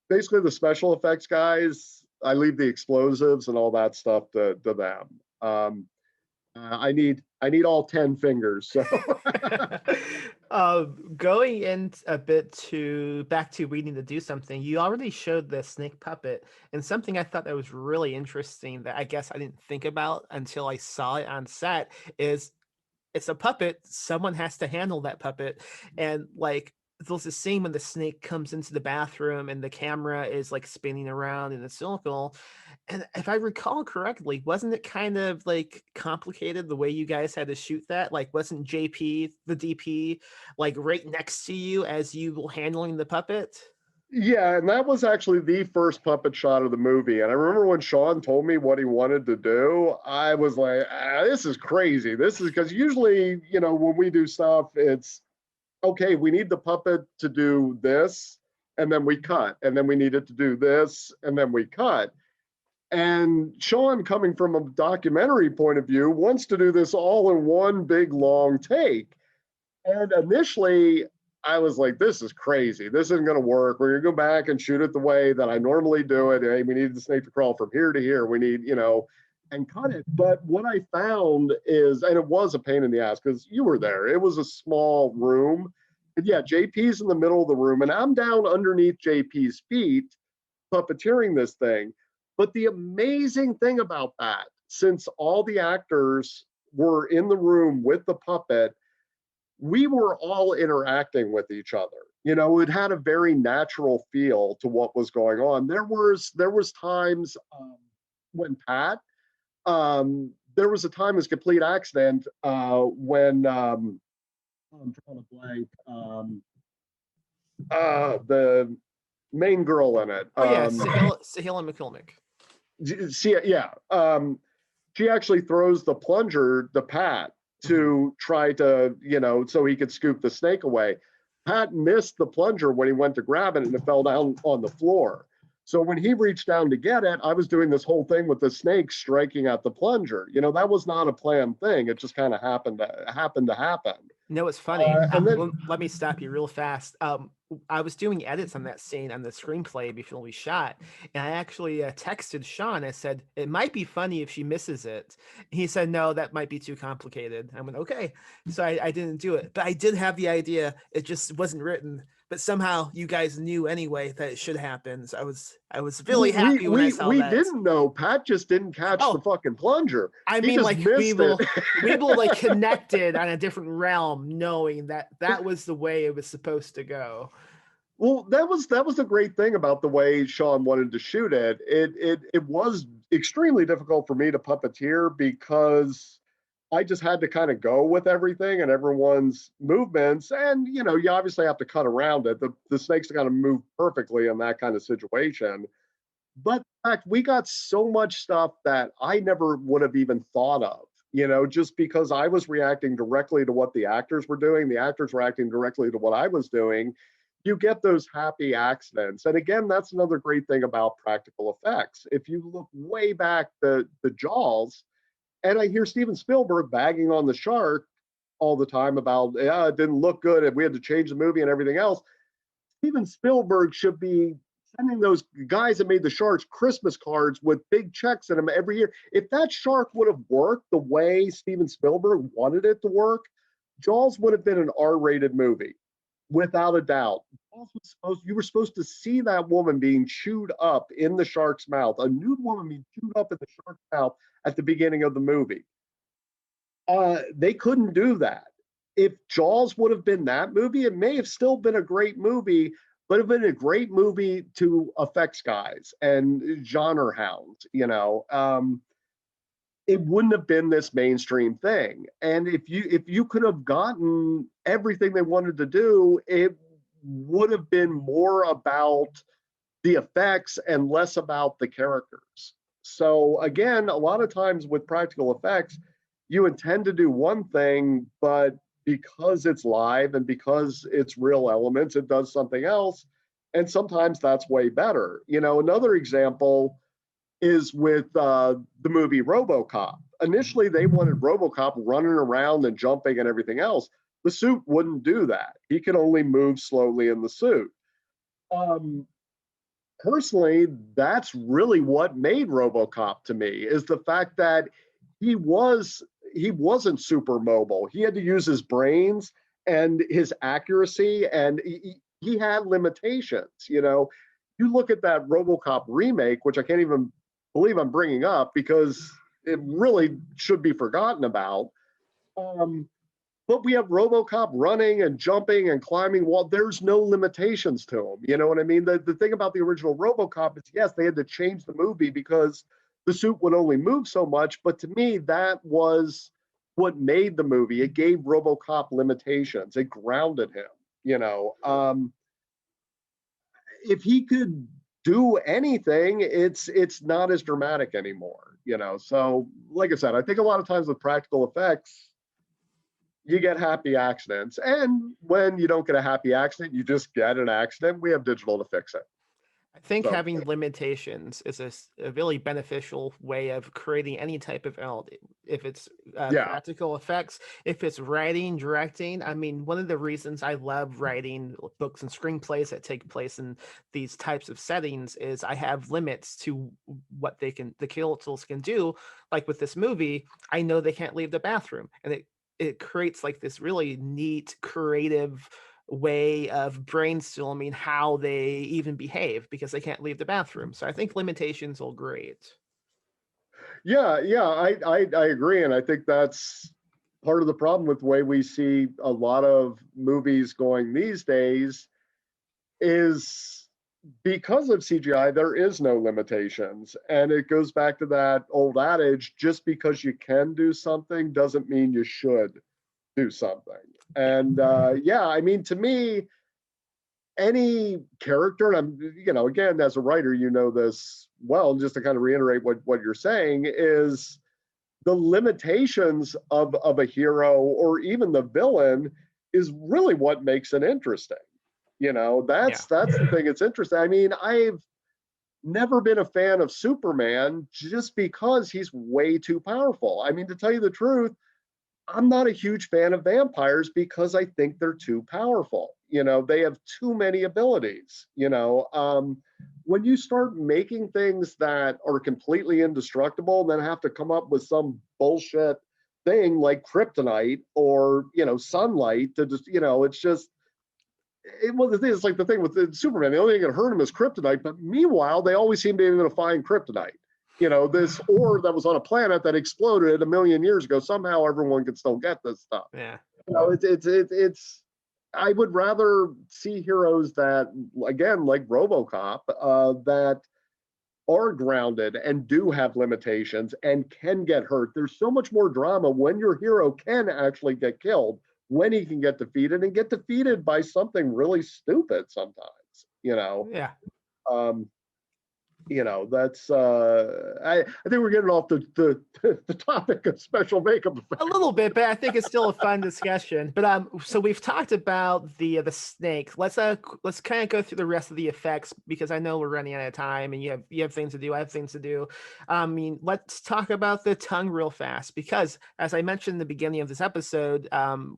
Basically, the special effects guys, I leave the explosives and all that stuff to them. I need all 10 fingers. So going in a bit back to We Need to Do Something, you already showed the snake puppet, and something I thought that was really interesting that I guess I didn't think about until I saw it on set is it's a puppet. Someone has to handle that puppet. And like, there's a scene when the snake comes into the bathroom and the camera is like spinning around in a circle. And if I recall correctly, wasn't it kind of like complicated the way you guys had to shoot that? Like, wasn't JP, the DP, like right next to you as you were handling the puppet? Yeah, and that was actually the first puppet shot of the movie. And I remember when Sean told me what he wanted to do, I was like, this is crazy. This is because usually, when we do stuff, it's, okay, we need the puppet to do this, and then we cut. And then we need it to do this, and then we cut. And Sean, coming from a documentary point of view, wants to do this all in one big, long take. And initially, I was like, this is crazy. This isn't going to work. We're going to go back and shoot it the way that I normally do it. Hey, we need the snake to crawl from here to here. We need, and cut it. But what I found is, and it was a pain in the ass because you were there. It was a small room. And yeah, JP's in the middle of the room, and I'm down underneath JP's feet, puppeteering this thing. But the amazing thing about that, since all the actors were in the room with the puppet, we were all interacting with each other. It had a very natural feel to what was going on. There was times when Pat, there was a time, it was a complete accident when I'm drawing a blank. The main girl in it. Sahila McCormick. She actually throws the plunger to Pat to try to, so he could scoop the snake away. Pat missed the plunger when he went to grab it, and it fell down on the floor. So when he reached down to get it, I was doing this whole thing with the snake striking at the plunger. That was not a planned thing. It just kind of happened to happen. It's funny. Let me stop you real fast. I was doing edits on that scene on the screenplay before we shot, and I actually texted Sean. I said, it might be funny if she misses it. He said, no, that might be too complicated. I went, okay. So I didn't do it, but I did have the idea. It just wasn't written. But somehow you guys knew anyway that it should happen. So I was really happy when I saw that. We didn't know. Pat just didn't catch the fucking plunger. I mean, like we were like connected on a different realm, knowing that was the way it was supposed to go. Well, that was the great thing about the way Sean wanted to shoot it. It was extremely difficult for me to puppeteer because I just had to kind of go with everything and everyone's movements. And, you know, you obviously have to cut around it. The snakes are going to move perfectly in that kind of situation. But in fact, we got so much stuff that I never would have even thought of, you know, just because I was reacting directly to what the actors were doing. The actors were acting directly to what I was doing. You get those happy accidents. And again, that's another great thing about practical effects. If you look way back the Jaws, and I hear Steven Spielberg bagging on the shark all the time about, yeah, it didn't look good and we had to change the movie and everything else. Steven Spielberg should be sending those guys that made the sharks Christmas cards with big checks in them every year. If that shark would have worked the way Steven Spielberg wanted it to work, Jaws would have been an R-rated movie, without a doubt. You were supposed to see that woman being chewed up in the shark's mouth, a nude woman being chewed up in the shark's mouth at the beginning of the movie. They couldn't do that. If Jaws would have been that movie, it may have still been a great movie, but it would have been a great movie to effects guys and genre hounds, you know. It wouldn't have been this mainstream thing. And if you could have gotten everything they wanted to do, it would have been more about the effects and less about the characters. So again, a lot of times with practical effects, you intend to do one thing, but because it's live and because it's real elements, it does something else. And sometimes that's way better. You know, another example is with the movie RoboCop. Initially, they wanted RoboCop running around and jumping and everything else. The suit wouldn't do that. He could only move slowly in the suit. Personally, that's really what made RoboCop to me, is the fact that he wasn't super mobile. He had to use his brains and his accuracy, and he had limitations. You know, you look at that RoboCop remake, which I can't even believe I'm bringing up because it really should be forgotten about. But we have RoboCop running and jumping and climbing wall. There's no limitations to him. You know what I mean? The thing about the original RoboCop is, yes, they had to change the movie because the suit would only move so much. But to me, that was what made the movie. It gave RoboCop limitations. It grounded him. You know, if he could do anything, it's not as dramatic anymore. You know, so like I said, I think a lot of times with practical effects, you get happy accidents. And when you don't get a happy accident, you just get an accident. We have digital to fix it. I think having limitations is a really beneficial way of creating any type of element. If it's practical effects, if it's writing, directing. I mean, one of the reasons I love writing books and screenplays that take place in these types of settings is I have limits to what the kills can do. Like with this movie, I know they can't leave the bathroom, and it creates like this really neat, creative way of brainstorming how they even behave because they can't leave the bathroom. So I think limitations are great. Yeah, I agree, and I think that's part of the problem with the way we see a lot of movies going these days is because of CGI, there is no limitations. And it goes back to that old adage, just because you can do something doesn't mean you should do something. And I mean, to me, any character, and I'm, you know, again, as a writer, you know this well, just to kind of reiterate what you're saying, is the limitations of a hero or even the villain is really what makes it interesting. You know, that's the thing. It's interesting. I mean, I've never been a fan of Superman just because he's way too powerful. I mean, to tell you the truth, I'm not a huge fan of vampires because I think they're too powerful. You know, they have too many abilities. You know, when you start making things that are completely indestructible, then have to come up with some bullshit thing like kryptonite or, you know, sunlight to just, you know, it's just, it's like the thing with Superman. The only thing that hurt him is kryptonite, but meanwhile, they always seem to be able to find kryptonite. You know, this ore that was on a planet that exploded 1 million years ago. Somehow, everyone can still get this stuff. Yeah. You know, it's. I would rather see heroes that, again, like RoboCop, that are grounded and do have limitations and can get hurt. There's so much more drama when your hero can actually get killed, when he can get defeated and get defeated by something really stupid sometimes, you know. Yeah. You know, that's I think we're getting off the topic of special makeup effects. A little bit, but I think it's still a fun discussion. But so we've talked about the snake. Let's kind of go through the rest of the effects, because I know we're running out of time, and you have things to do. I have things to do. I mean, let's talk about the tongue real fast, because as I mentioned in the beginning of this episode,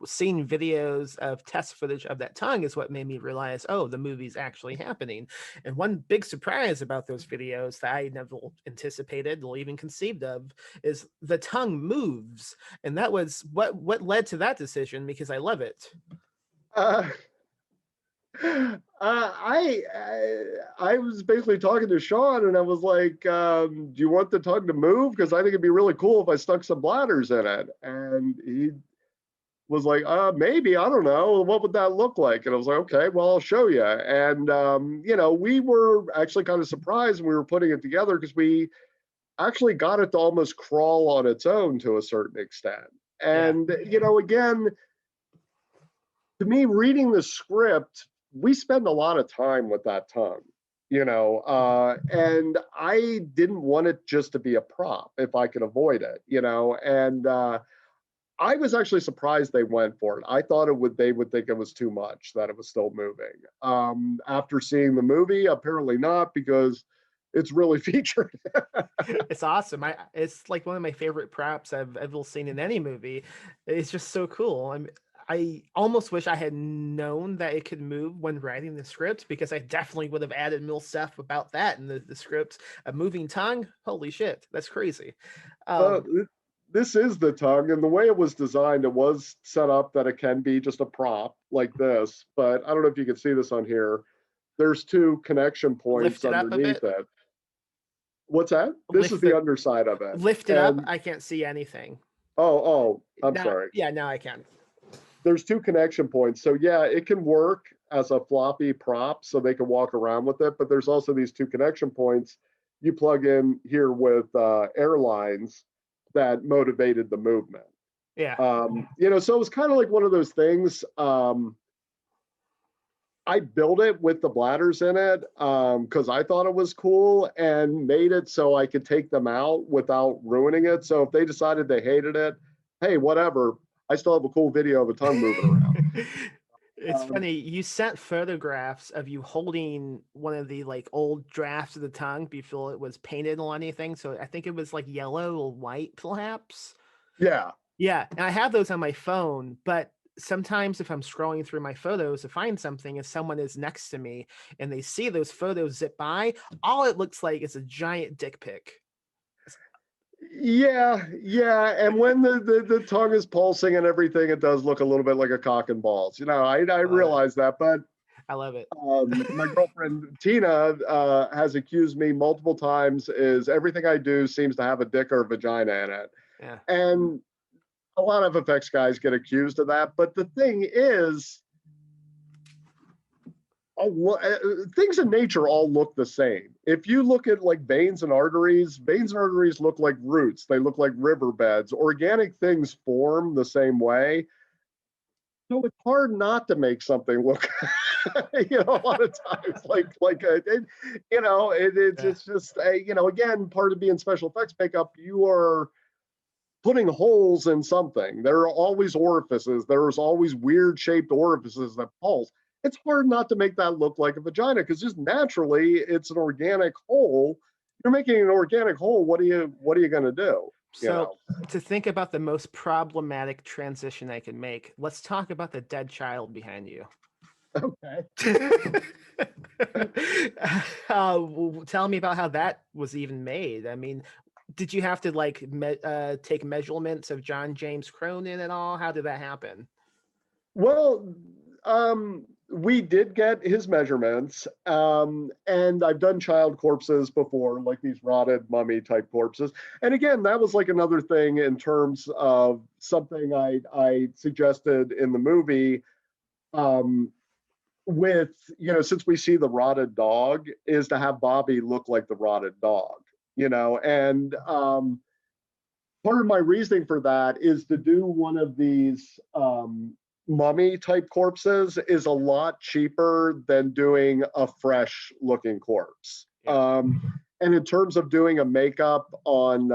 seeing videos of test footage of that tongue is what made me realize, oh, the movie's actually happening. And one big surprise about those videos that I never anticipated or even conceived of is the tongue moves. And that was what led to that decision, because I love it. I was basically talking to Sean, and I was like, do you want the tongue to move? Because I think it'd be really cool if I stuck some bladders in it. And he was like, maybe, I don't know, what would that look like? And I was like, okay, well, I'll show you. And you know, we were actually kind of surprised when we were putting it together, because we actually got it to almost crawl on its own to a certain extent. And you know, again, to me, reading the script, we spend a lot of time with that tongue, you know, and I didn't want it just to be a prop if I could avoid it, you know. And I was actually surprised they went for it. I thought they would think it was too much, that it was still moving. After seeing the movie, apparently not, because it's really featured. It's awesome. It's like one of my favorite props I've ever seen in any movie. It's just so cool. I almost wish I had known that it could move when writing the script, because I definitely would have added more stuff about that in the script. A moving tongue, holy shit, that's crazy. This is the tongue, and the way it was designed, it was set up that it can be just a prop like this, but I don't know if you can see this on here. There's two connection points underneath it. What's that? This is the underside of it. Lift it up. I can't see anything. I'm sorry. Yeah, now I can. There's two connection points. So yeah, it can work as a floppy prop so they can walk around with it, but there's also these two connection points you plug in here with airlines that motivated the movement. Yeah. You know, so it was kind of like one of those things. I built it with the bladders in it because I thought it was cool, and made it so I could take them out without ruining it. So if they decided they hated it, hey, whatever. I still have a cool video of a tongue moving around. It's funny, you sent photographs of you holding one of the like old drafts of the tongue before it was painted or anything. So I think it was like yellow or white, perhaps. Yeah. Yeah, and I have those on my phone, but sometimes if I'm scrolling through my photos to find something and someone is next to me and they see those photos zip by, all it looks like is a giant dick pic. Yeah, and when the tongue is pulsing and everything, it does look a little bit like a cock and balls. You know, I realize that, but I love it. My girlfriend Tina has accused me multiple times is everything I do seems to have a dick or a vagina in it. Yeah. And a lot of effects guys get accused of that, but the thing is, things in nature all look the same. If you look at like veins and arteries look like roots. They look like riverbeds. Organic things form the same way. So it's hard not to make something look, you know, a lot of times it's just, you know, again, part of being special effects makeup, you are putting holes in something. There are always orifices. There's always weird shaped orifices that pulse. It's hard not to make that look like a vagina, because just naturally it's an organic hole. You're making an organic hole. What are you going to do? So to think about the most problematic transition I can make, let's talk about the dead child behind you. Okay. Tell me about how that was even made. I mean, did you have to like take measurements of John James Cronin at all? How did that happen? Well, we did get his measurements, and I've done child corpses before, like these rotted mummy type corpses. And again, that was like another thing in terms of something I suggested in the movie. with, since we see the rotted dog, is to have Bobby look like the rotted dog, and part of my reasoning for that is to do one of these mummy type corpses is a lot cheaper than doing a fresh looking corpse. Yeah. And in terms of doing a makeup on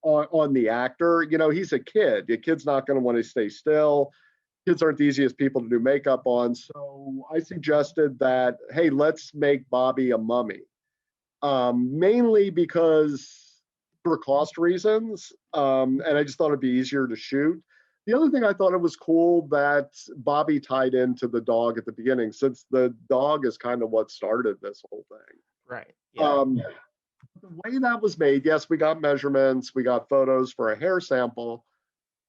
the actor, he's a kid. The kid's not going to want to stay still. Kids aren't the easiest people to do makeup on. So I suggested that, hey, let's make Bobby a mummy. Mainly because for cost reasons, and I just thought it'd be easier to shoot. The other thing I thought it was cool that Bobby tied into the dog at the beginning, since the dog is kind of what started this whole thing. Right. Yeah. The way that was made, yes, we got measurements, we got photos for a hair sample.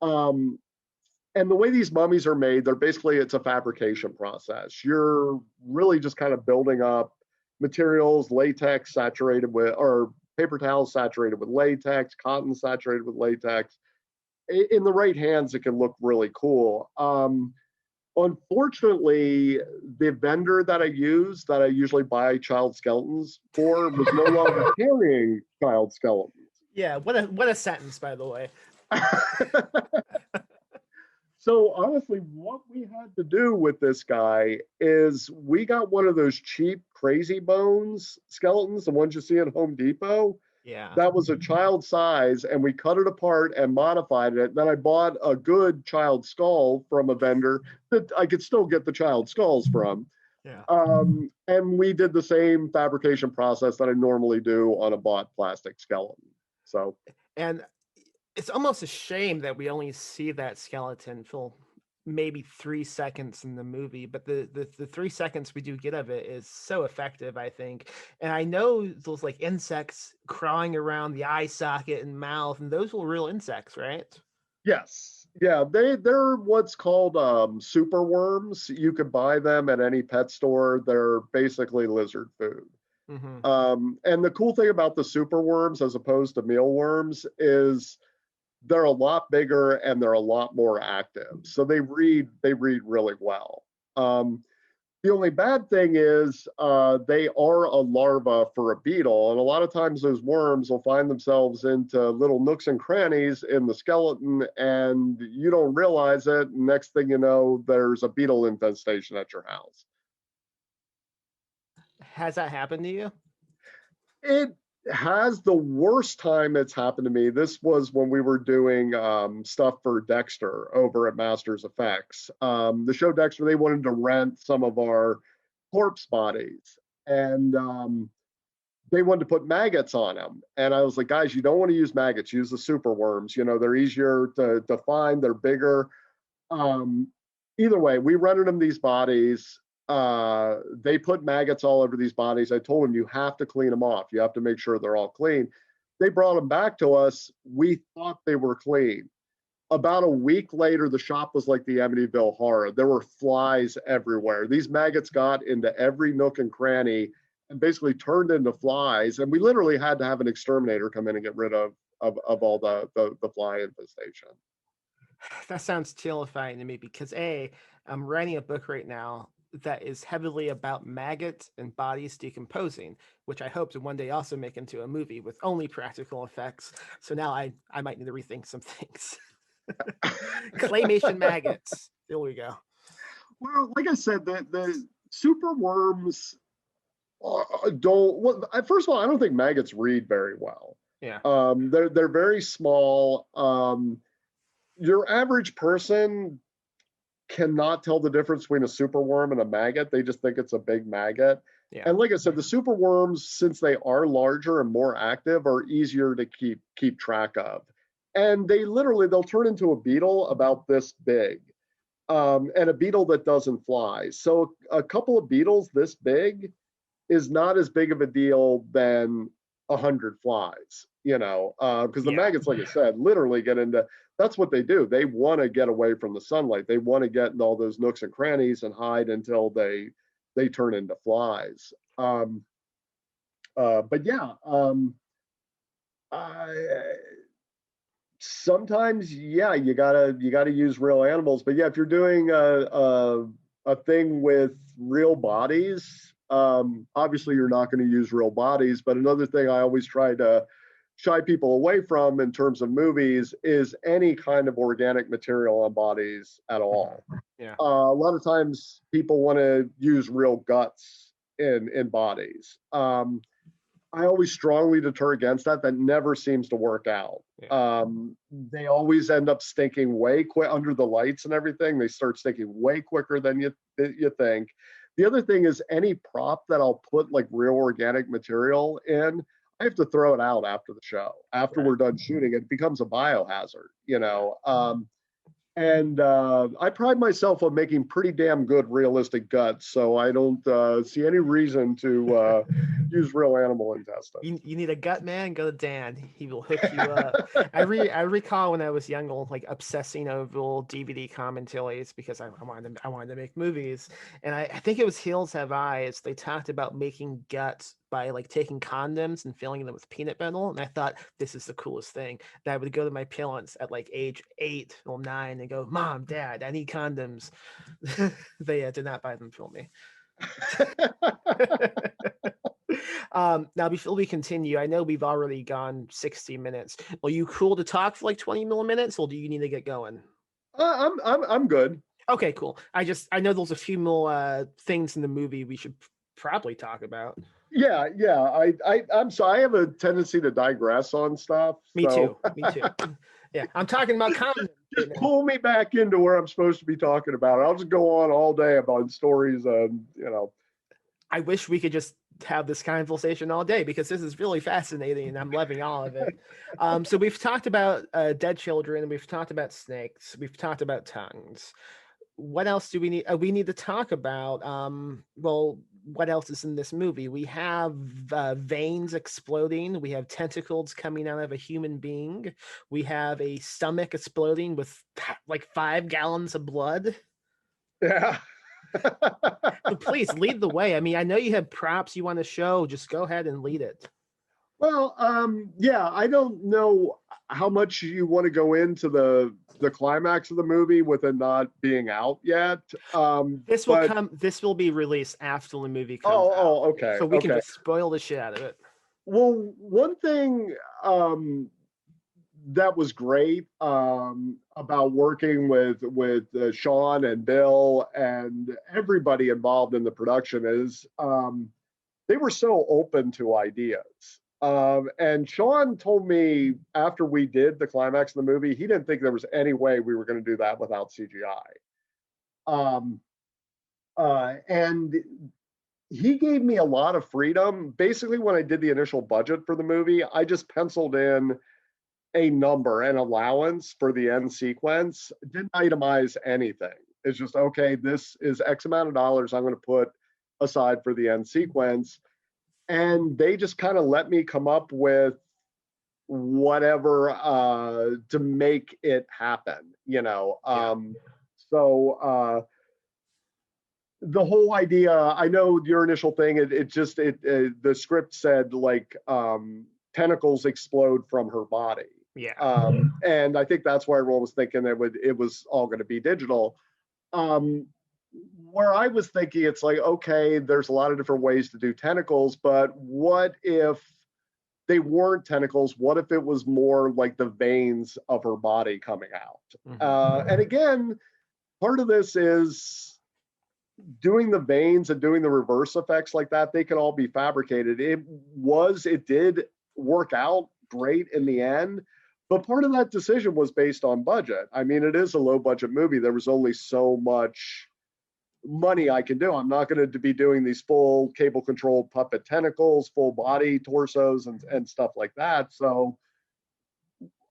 And the way these mummies are made, it's a fabrication process. You're really just kind of building up materials, latex saturated with, or paper towels saturated with latex, cotton saturated with latex. In the right hands, it can look really cool. Unfortunately, the vendor that I use, that I usually buy child skeletons for, was no longer carrying child skeletons. Yeah, what a sentence, by the way. So honestly, what we had to do with this guy is we got one of those cheap Crazy Bones skeletons, the ones you see at Home Depot. Yeah. That was a child size, and we cut it apart and modified it. Then I bought a good child skull from a vendor that I could still get the child skulls from. Yeah. And we did the same fabrication process that I normally do on a bought plastic skeleton. So, and it's almost a shame that we only see that skeleton for maybe 3 seconds in the movie, but the 3 seconds we do get of it is so effective, I think. And I know those like insects crawling around the eye socket and mouth, and those were real insects, right? Yes. Yeah, they're what's called super worms. You could buy them at any pet store. They're basically lizard food. Mm-hmm. And the cool thing about the super worms, as opposed to mealworms, is they're a lot bigger and they're a lot more active. So they read really well. The only bad thing is they are a larva for a beetle. And a lot of times those worms will find themselves into little nooks and crannies in the skeleton, and you don't realize it. Next thing you know, there's a beetle infestation at your house. Has that happened to you? It has. The worst time it's happened to me, this was when we were doing stuff for Dexter over at Masters Effects. The show Dexter, they wanted to rent some of our corpse bodies, and they wanted to put maggots on them. And I was like, guys, you don't want to use maggots, use the super worms. They're easier to find, they're bigger. Either way, we rented them these bodies. They put maggots all over these bodies. I told them, you have to clean them off. You have to make sure they're all clean. They brought them back to us. We thought they were clean. About a week later, the shop was like the Amityville Horror. There were flies everywhere. These maggots got into every nook and cranny and basically turned into flies. And we literally had to have an exterminator come in and get rid of all the fly infestation. That sounds terrifying to me because I'm writing a book right now that is heavily about maggots and bodies decomposing, which I hope to one day also make into a movie with only practical effects. So now I might need to rethink some things. Claymation Maggots. There we go. Well, like I said, the super worms don't. Well, first of all, I don't think maggots read very well. Yeah. They're very small. Your average person cannot tell the difference between a super worm and a maggot. They just think it's a big maggot. Yeah. And like I said, the super worms, since they are larger and more active, are easier to keep track of. And they'll turn into a beetle about this big, and a beetle that doesn't fly. So a couple of beetles this big is not as big of a deal than 100 flies, because the maggots, like I said, literally get into. That's what they do. They want to get away from the sunlight. They want to get in all those nooks and crannies and hide until they turn into flies. But yeah, sometimes, yeah, you gotta use real animals. But yeah, if you're doing a a thing with real bodies. Obviously, you're not going to use real bodies, but another thing I always try to shy people away from in terms of movies is any kind of organic material on bodies at all. Yeah. A lot of times people want to use real guts in bodies. I always strongly deter against that. That never seems to work out. Yeah. They always end up stinking way quick under the lights and everything. They start stinking way quicker than you think. The other thing is any prop that I'll put like real organic material in, I have to throw it out after the show. After we're done shooting, it becomes a biohazard, you know. And I pride myself on making pretty damn good realistic guts, so I don't see any reason to use real animal intestine. You need a gut man, go to Dan. He will hook you up. I recall when I was younger, like obsessing over old DVD commentaries because I wanted to make movies, and I think it was Hills Have Eyes. They talked about making guts by like taking condoms and filling them with peanut butter, and I thought this is the coolest thing. And I would go to my parents at like age 8 or 9 and go, "Mom, Dad, I need condoms." They did not buy them for me. Now before we continue, I know we've already gone 60 minutes. Are you cool to talk for like 20 more minutes, or do you need to get going? I'm good. Okay, cool. I know there's a few more things in the movie we should probably talk about. Yeah. I'm sorry. I have a tendency to digress on stuff. Me too. Yeah, I'm talking about condoms. Just pull me back into where I'm supposed to be talking about. I'll just go on all day about stories and I wish we could just have this conversation all day because this is really fascinating and I'm loving all of it. So we've talked about dead children, we've talked about snakes, we've talked about tongues. What else do we need? We need to talk about, what else is in this movie? We have veins exploding. We have tentacles coming out of a human being. We have a stomach exploding with like 5 gallons of blood. Yeah. So please lead the way. I mean, I know you have props you want to show. Just go ahead and lead it. Well, yeah, I don't know how much you want to go into the climax of the movie with it not being out yet. This will be released after the movie comes out. Oh, okay. So we can just spoil the shit out of it. Well, one thing that was great about working with Sean and Bill and everybody involved in the production is they were so open to ideas. And Sean told me after we did the climax of the movie, he didn't think there was any way we were going to do that without CGI. And he gave me a lot of freedom. Basically, when I did the initial budget for the movie, I just penciled in a number, an allowance for the end sequence. Didn't itemize anything. It's just, okay, this is X amount of dollars I'm going to put aside for the end sequence. And they just kind of let me come up with whatever to make it happen, So the whole idea, I know your initial thing, the script said like tentacles explode from her body. Yeah. And I think that's why everyone was thinking it was all going to be digital. Where I was thinking, it's like, okay, there's a lot of different ways to do tentacles, but what if they weren't tentacles? What if it was more like the veins of her body coming out? Mm-hmm. And again, part of this is doing the veins and doing the reverse effects like that. They can all be fabricated. It did work out great in the end, but part of that decision was based on budget. I mean, it is a low budget movie. There was only so much money I can do. I'm not going to be doing these full cable controlled puppet tentacles, full body torsos and stuff like that. So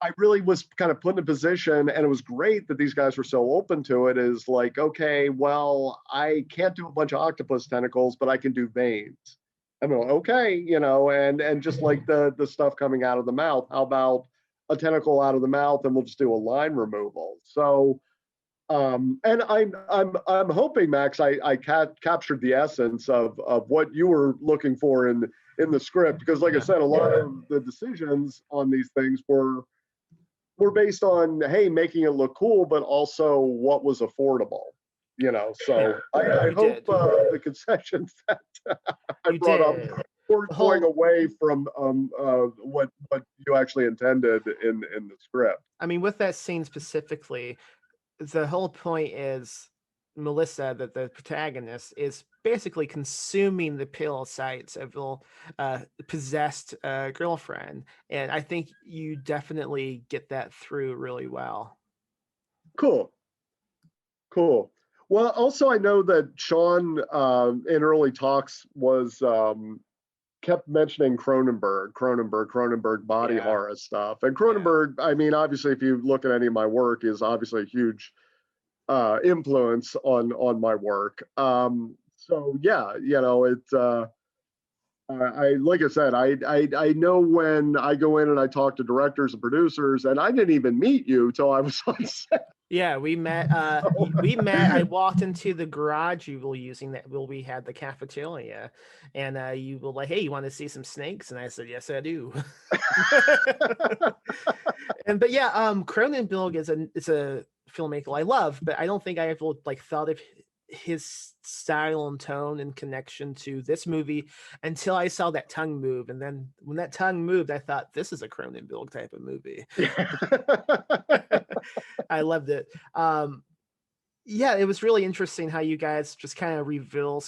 I really was kind of put in a position, and it was great that these guys were so open to it, is like, okay, well, I can't do a bunch of octopus tentacles, but I can do veins. I'm like, okay, and just like the stuff coming out of the mouth, how about a tentacle out of the mouth and we'll just do a line removal. So and I'm hoping, Max, I captured the essence of what you were looking for in the script, because like I said, a lot of the decisions on these things were based on, hey, making it look cool, but also what was affordable. So I hope the concessions that I brought up weren't going away from what you actually intended in the script. I mean, with that scene specifically, the whole point is Melissa, the protagonist, is basically consuming the parasites of her possessed girlfriend, and I think you definitely get that through really well. Cool. Well, also I know that Sean in early talks was kept mentioning Cronenberg body horror stuff, and Cronenberg. I mean, obviously, if you look at any of my work, is obviously a huge influence on my work. So yeah, it's I like I said, I know when I go in and I talk to directors and producers, and I didn't even meet you till I was on set. Yeah, we met. I walked into the garage you were using that we had the cafeteria, and you were like, "Hey, you want to see some snakes?" And I said, "Yes, I do." But yeah, Cronenberg is a filmmaker I love, but I don't think I ever thought of his style and tone in connection to this movie until I saw that tongue move, and then when that tongue moved, I thought this is a Cronenberg type of movie. I loved it. Yeah, it was really interesting how you guys just kind of revealed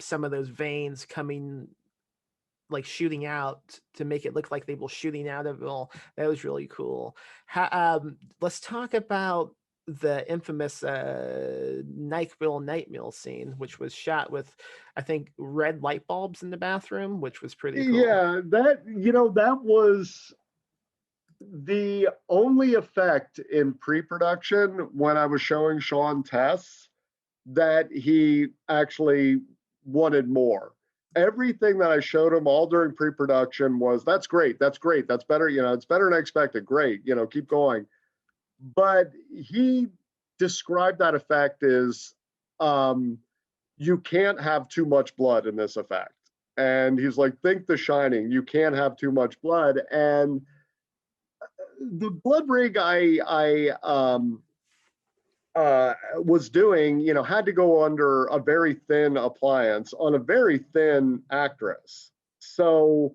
some of those veins coming, shooting out to make it look like they were shooting out of it. That was really cool. Let's talk about the infamous night meal scene, which was shot with, I think, red light bulbs in the bathroom, which was pretty cool. Yeah, that was the only effect in pre-production when I was showing Sean tests that he actually wanted more. Everything that I showed him all during pre-production was, that's great, that's better, it's better than I expected, great, keep going. But he described that effect as you can't have too much blood in this effect. And he's like, think The Shining, you can't have too much blood. And the blood rig I was doing, had to go under a very thin appliance on a very thin actress. So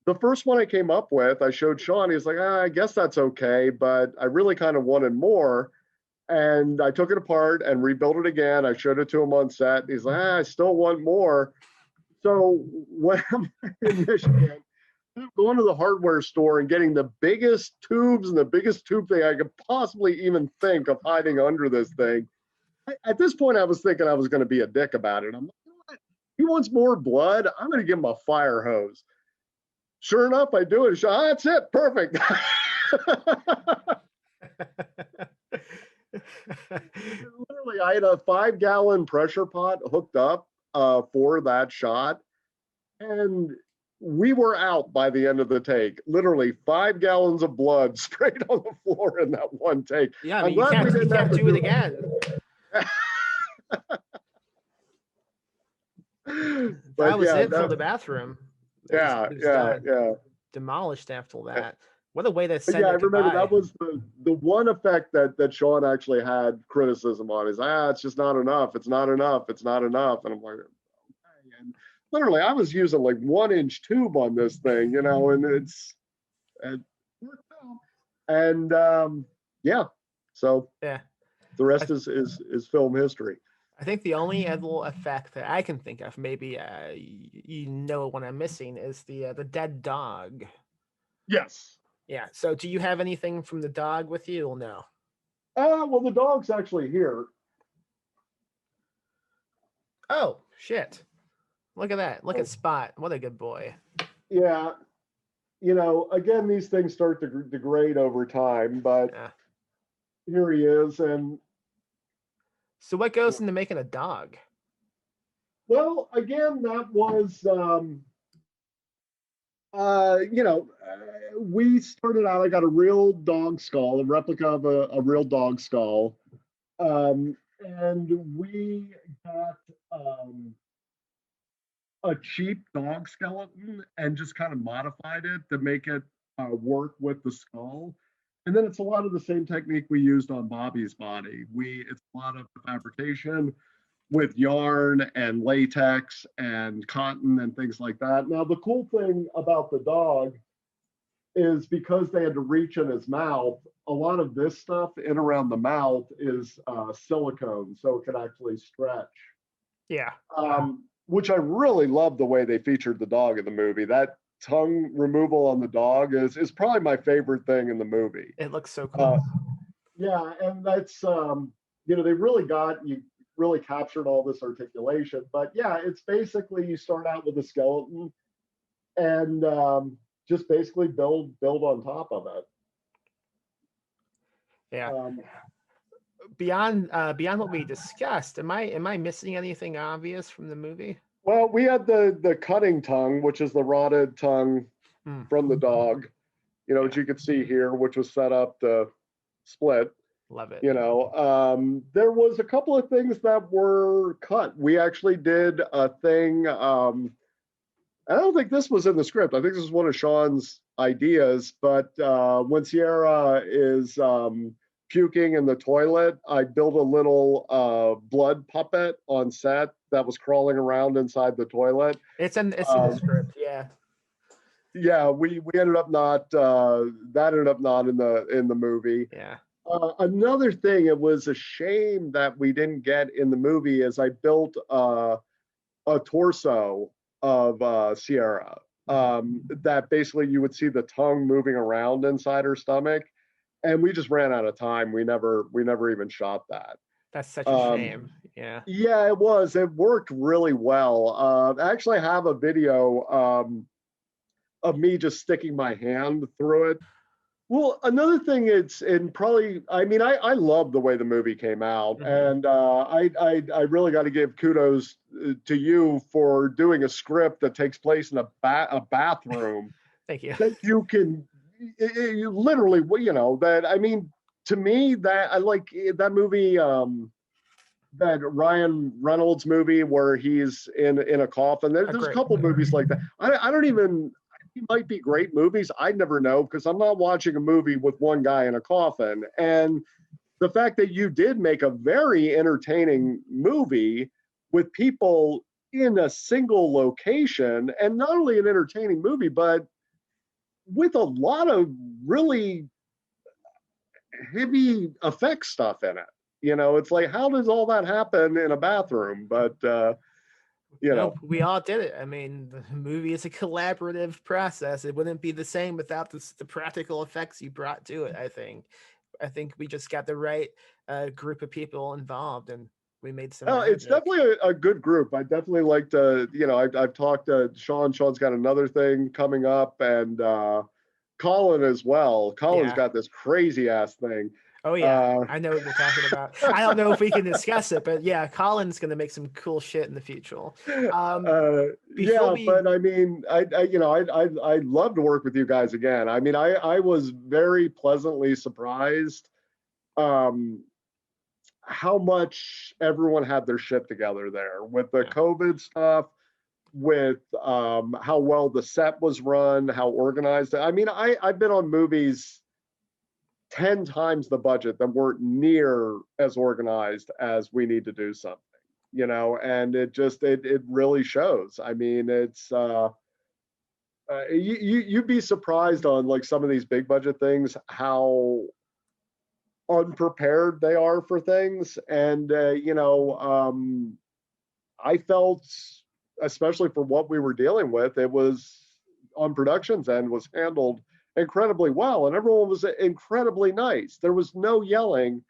the first one I came up with, I showed Sean. He's like, I guess that's okay, but I really kind of wanted more. And I took it apart and rebuilt it again. I showed it to him on set. He's like, I still want more. So when I'm in Michigan, going to the hardware store and getting the biggest tubes and the biggest tube thing I could possibly even think of hiding under this thing. At this point, I was thinking I was going to be a dick about it. I'm like, you know what? He wants more blood. I'm going to give him a fire hose. Sure enough, I do it. That's it. Perfect. Literally, I had a 5-gallon pressure pot hooked up for that shot. And we were out by the end of the take. Literally 5 gallons of blood sprayed on the floor in that one take. Yeah, I mean, you can't do it again. That was it for the bathroom. Yeah. Demolished after that. What a way to send it. I remember that was the one effect that Sean actually had criticism on is, it's just not enough. It's not enough. And I'm like, okay. And literally, I was using like 1-inch tube on this thing, and so yeah, the rest is film history. I think the only other effect that I can think of, maybe what I'm missing, is the dead dog. Yes. Yeah. So, do you have anything from the dog with you, or no? Well, the dog's actually here. Oh shit! Look at that. Look at Spot. What a good boy. Yeah. Again, these things start to degrade over time, but here he is. And so what goes into making a dog? Well, again, that was, we started out, I got a real dog skull, a replica of a real dog skull. And we got a cheap dog skeleton and just kind of modified it to make it work with the skull. And then it's a lot of the same technique we used on Bobby's body. It's a lot of fabrication with yarn and latex and cotton and things like that. Now, the cool thing about the dog is because they had to reach in his mouth, a lot of this stuff in around the mouth is silicone, so it can actually stretch. Yeah. Which I really love the way they featured the dog in the movie. That tongue removal on the dog is probably my favorite thing in the movie. It looks so cool. Yeah, and that's they really captured all this articulation. But yeah, it's basically you start out with a skeleton and just basically build on top of it. Yeah. Beyond what we discussed, am I missing anything obvious from the movie? Well, we had the cutting tongue, which is the rotted tongue from the dog, which you could see here, which was set up to split. Love it. There was a couple of things that were cut. We actually did a thing. I don't think this was in the script. I think this is one of Sean's ideas. But when Sierra is puking in the toilet, I built a little blood puppet on set that was crawling around inside the toilet. It's in the script, yeah. Yeah, we ended up not that ended up not in the movie. Yeah. Another thing, it was a shame that we didn't get in the movie, is I built a torso of Sierra that basically you would see the tongue moving around inside her stomach, and we just ran out of time. We never even shot that. That's such a shame. Yeah. Yeah, it was. It worked really well. I actually have a video of me just sticking my hand through it. Well, another thing I love the way the movie came out, and I really got to give kudos to you for doing a script that takes place in a bathroom. Thank you. That you can you literally, to me, that I like that movie, that Ryan Reynolds movie where he's in a coffin. There's a couple movies like that. I don't even. They might be great movies. I never know, because I'm not watching a movie with one guy in a coffin. And the fact that you did make a very entertaining movie with people in a single location, and not only an entertaining movie, but with a lot of really heavy effects stuff in it. It's like, how does all that happen in a bathroom? But we all did it. I mean, the movie is a collaborative process. It wouldn't be the same without the practical effects you brought to it. I think we just got the right group of people involved, and we made some. It's definitely a good group. I definitely like to, I've talked to Sean. Sean's got another thing coming up, and Colin as well. Colin's got this crazy ass thing. Oh yeah, I know what you're talking about. I don't know if we can discuss it, but yeah, Colin's going to make some cool shit in the future. But I mean, I'd love to work with you guys again. I mean, I was very pleasantly surprised how much everyone had their shit together there with the COVID stuff, with how well the set was run, how organized. I mean, I've been on movies 10 times the budget that weren't near as organized as We Need to Do Something, and it really shows. I mean, it's you'd be surprised on like some of these big budget things how unprepared they are for things. And I felt, especially for what we were dealing with, it was on production's end was handled incredibly well, and everyone was incredibly nice. There was no yelling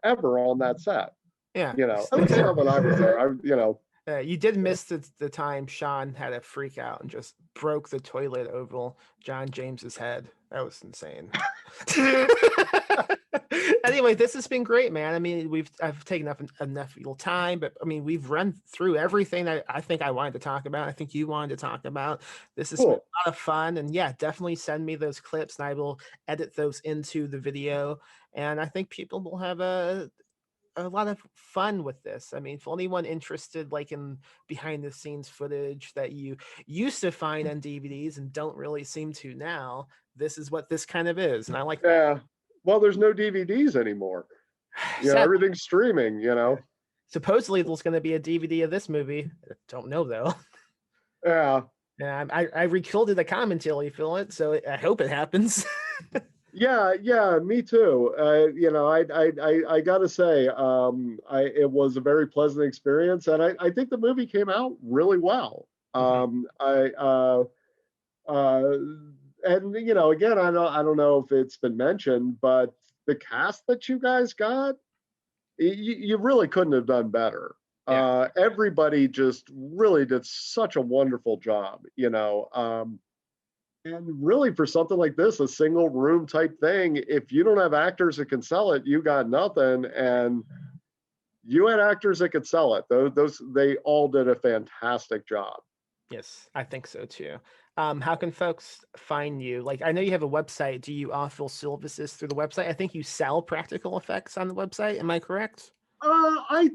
ever on that set. Yeah, at least not when I was there. You did miss the time Sean had a freak out and just broke the toilet over John James's head. That was insane. Anyway, this has been great, man. I mean, I've taken up enough little time, but I mean, we've run through everything that I think I wanted to talk about. I think you wanted to talk about. This is cool. A lot of fun, and yeah, definitely send me those clips, and I will edit those into the video. And I think people will have a lot of fun with this. I mean, for anyone interested, like in behind the scenes footage that you used to find on DVDs and don't really seem to now, this is what this kind of is, and I like that. Well, there's no DVDs anymore. Sadly, Everything's streaming, supposedly there's going to be a DVD of this movie. I don't know though. Yeah. Yeah, I recorded a commentary for it, so I hope it happens. Yeah, me too. I gotta say, it was a very pleasant experience, and I think the movie came out really well. And again, I don't know if it's been mentioned, but the cast that you guys got, you really couldn't have done better. Yeah. Everybody just really did such a wonderful job, and really for something like this, a single room type thing, if you don't have actors that can sell it, you got nothing. And you had actors that could sell it. They all did a fantastic job. Yes, I think so too. How can folks find you? Like, I know you have a website. Do you offer services through the website? I think you sell practical effects on the website. Am I correct? I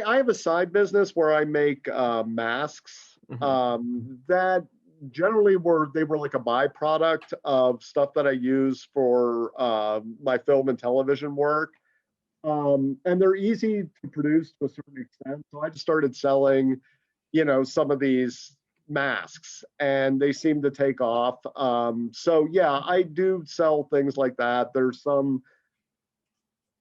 have a side business where I make masks. That generally were like a byproduct of stuff that I use for my film and television work. And they're easy to produce to a certain extent. So I just started selling, some of these masks, and they seem to take off. So yeah, I do sell things like that. There's some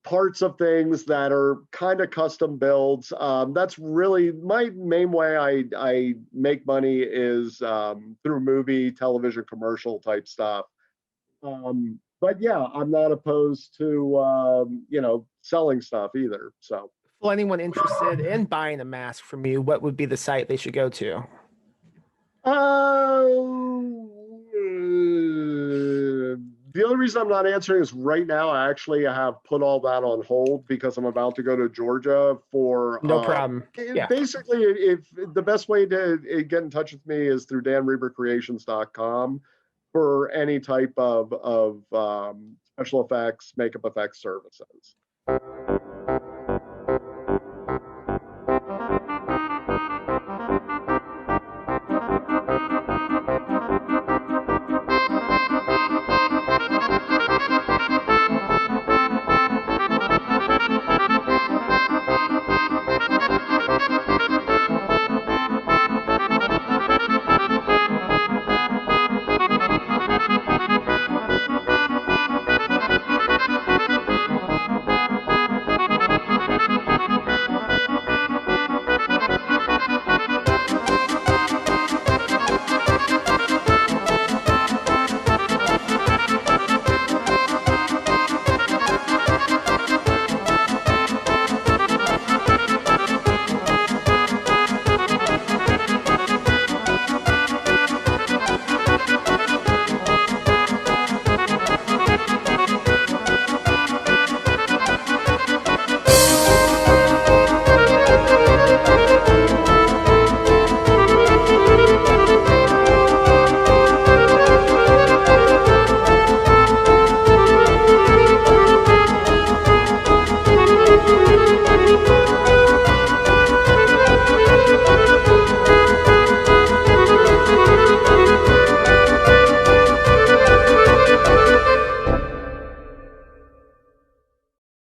parts of things that are kind of custom builds. That's really my main way I make money is through movie, television, commercial type stuff. But yeah, I'm not opposed to selling stuff either. So For anyone interested in buying a mask from you, what would be the site they should go to? The only reason I'm not answering is right now, I have put all that on hold because I'm about to go to Georgia for No problem. Yeah. Basically, if the best way to get in touch with me is through danrebertcreations.com for any type of special effects, makeup effects services.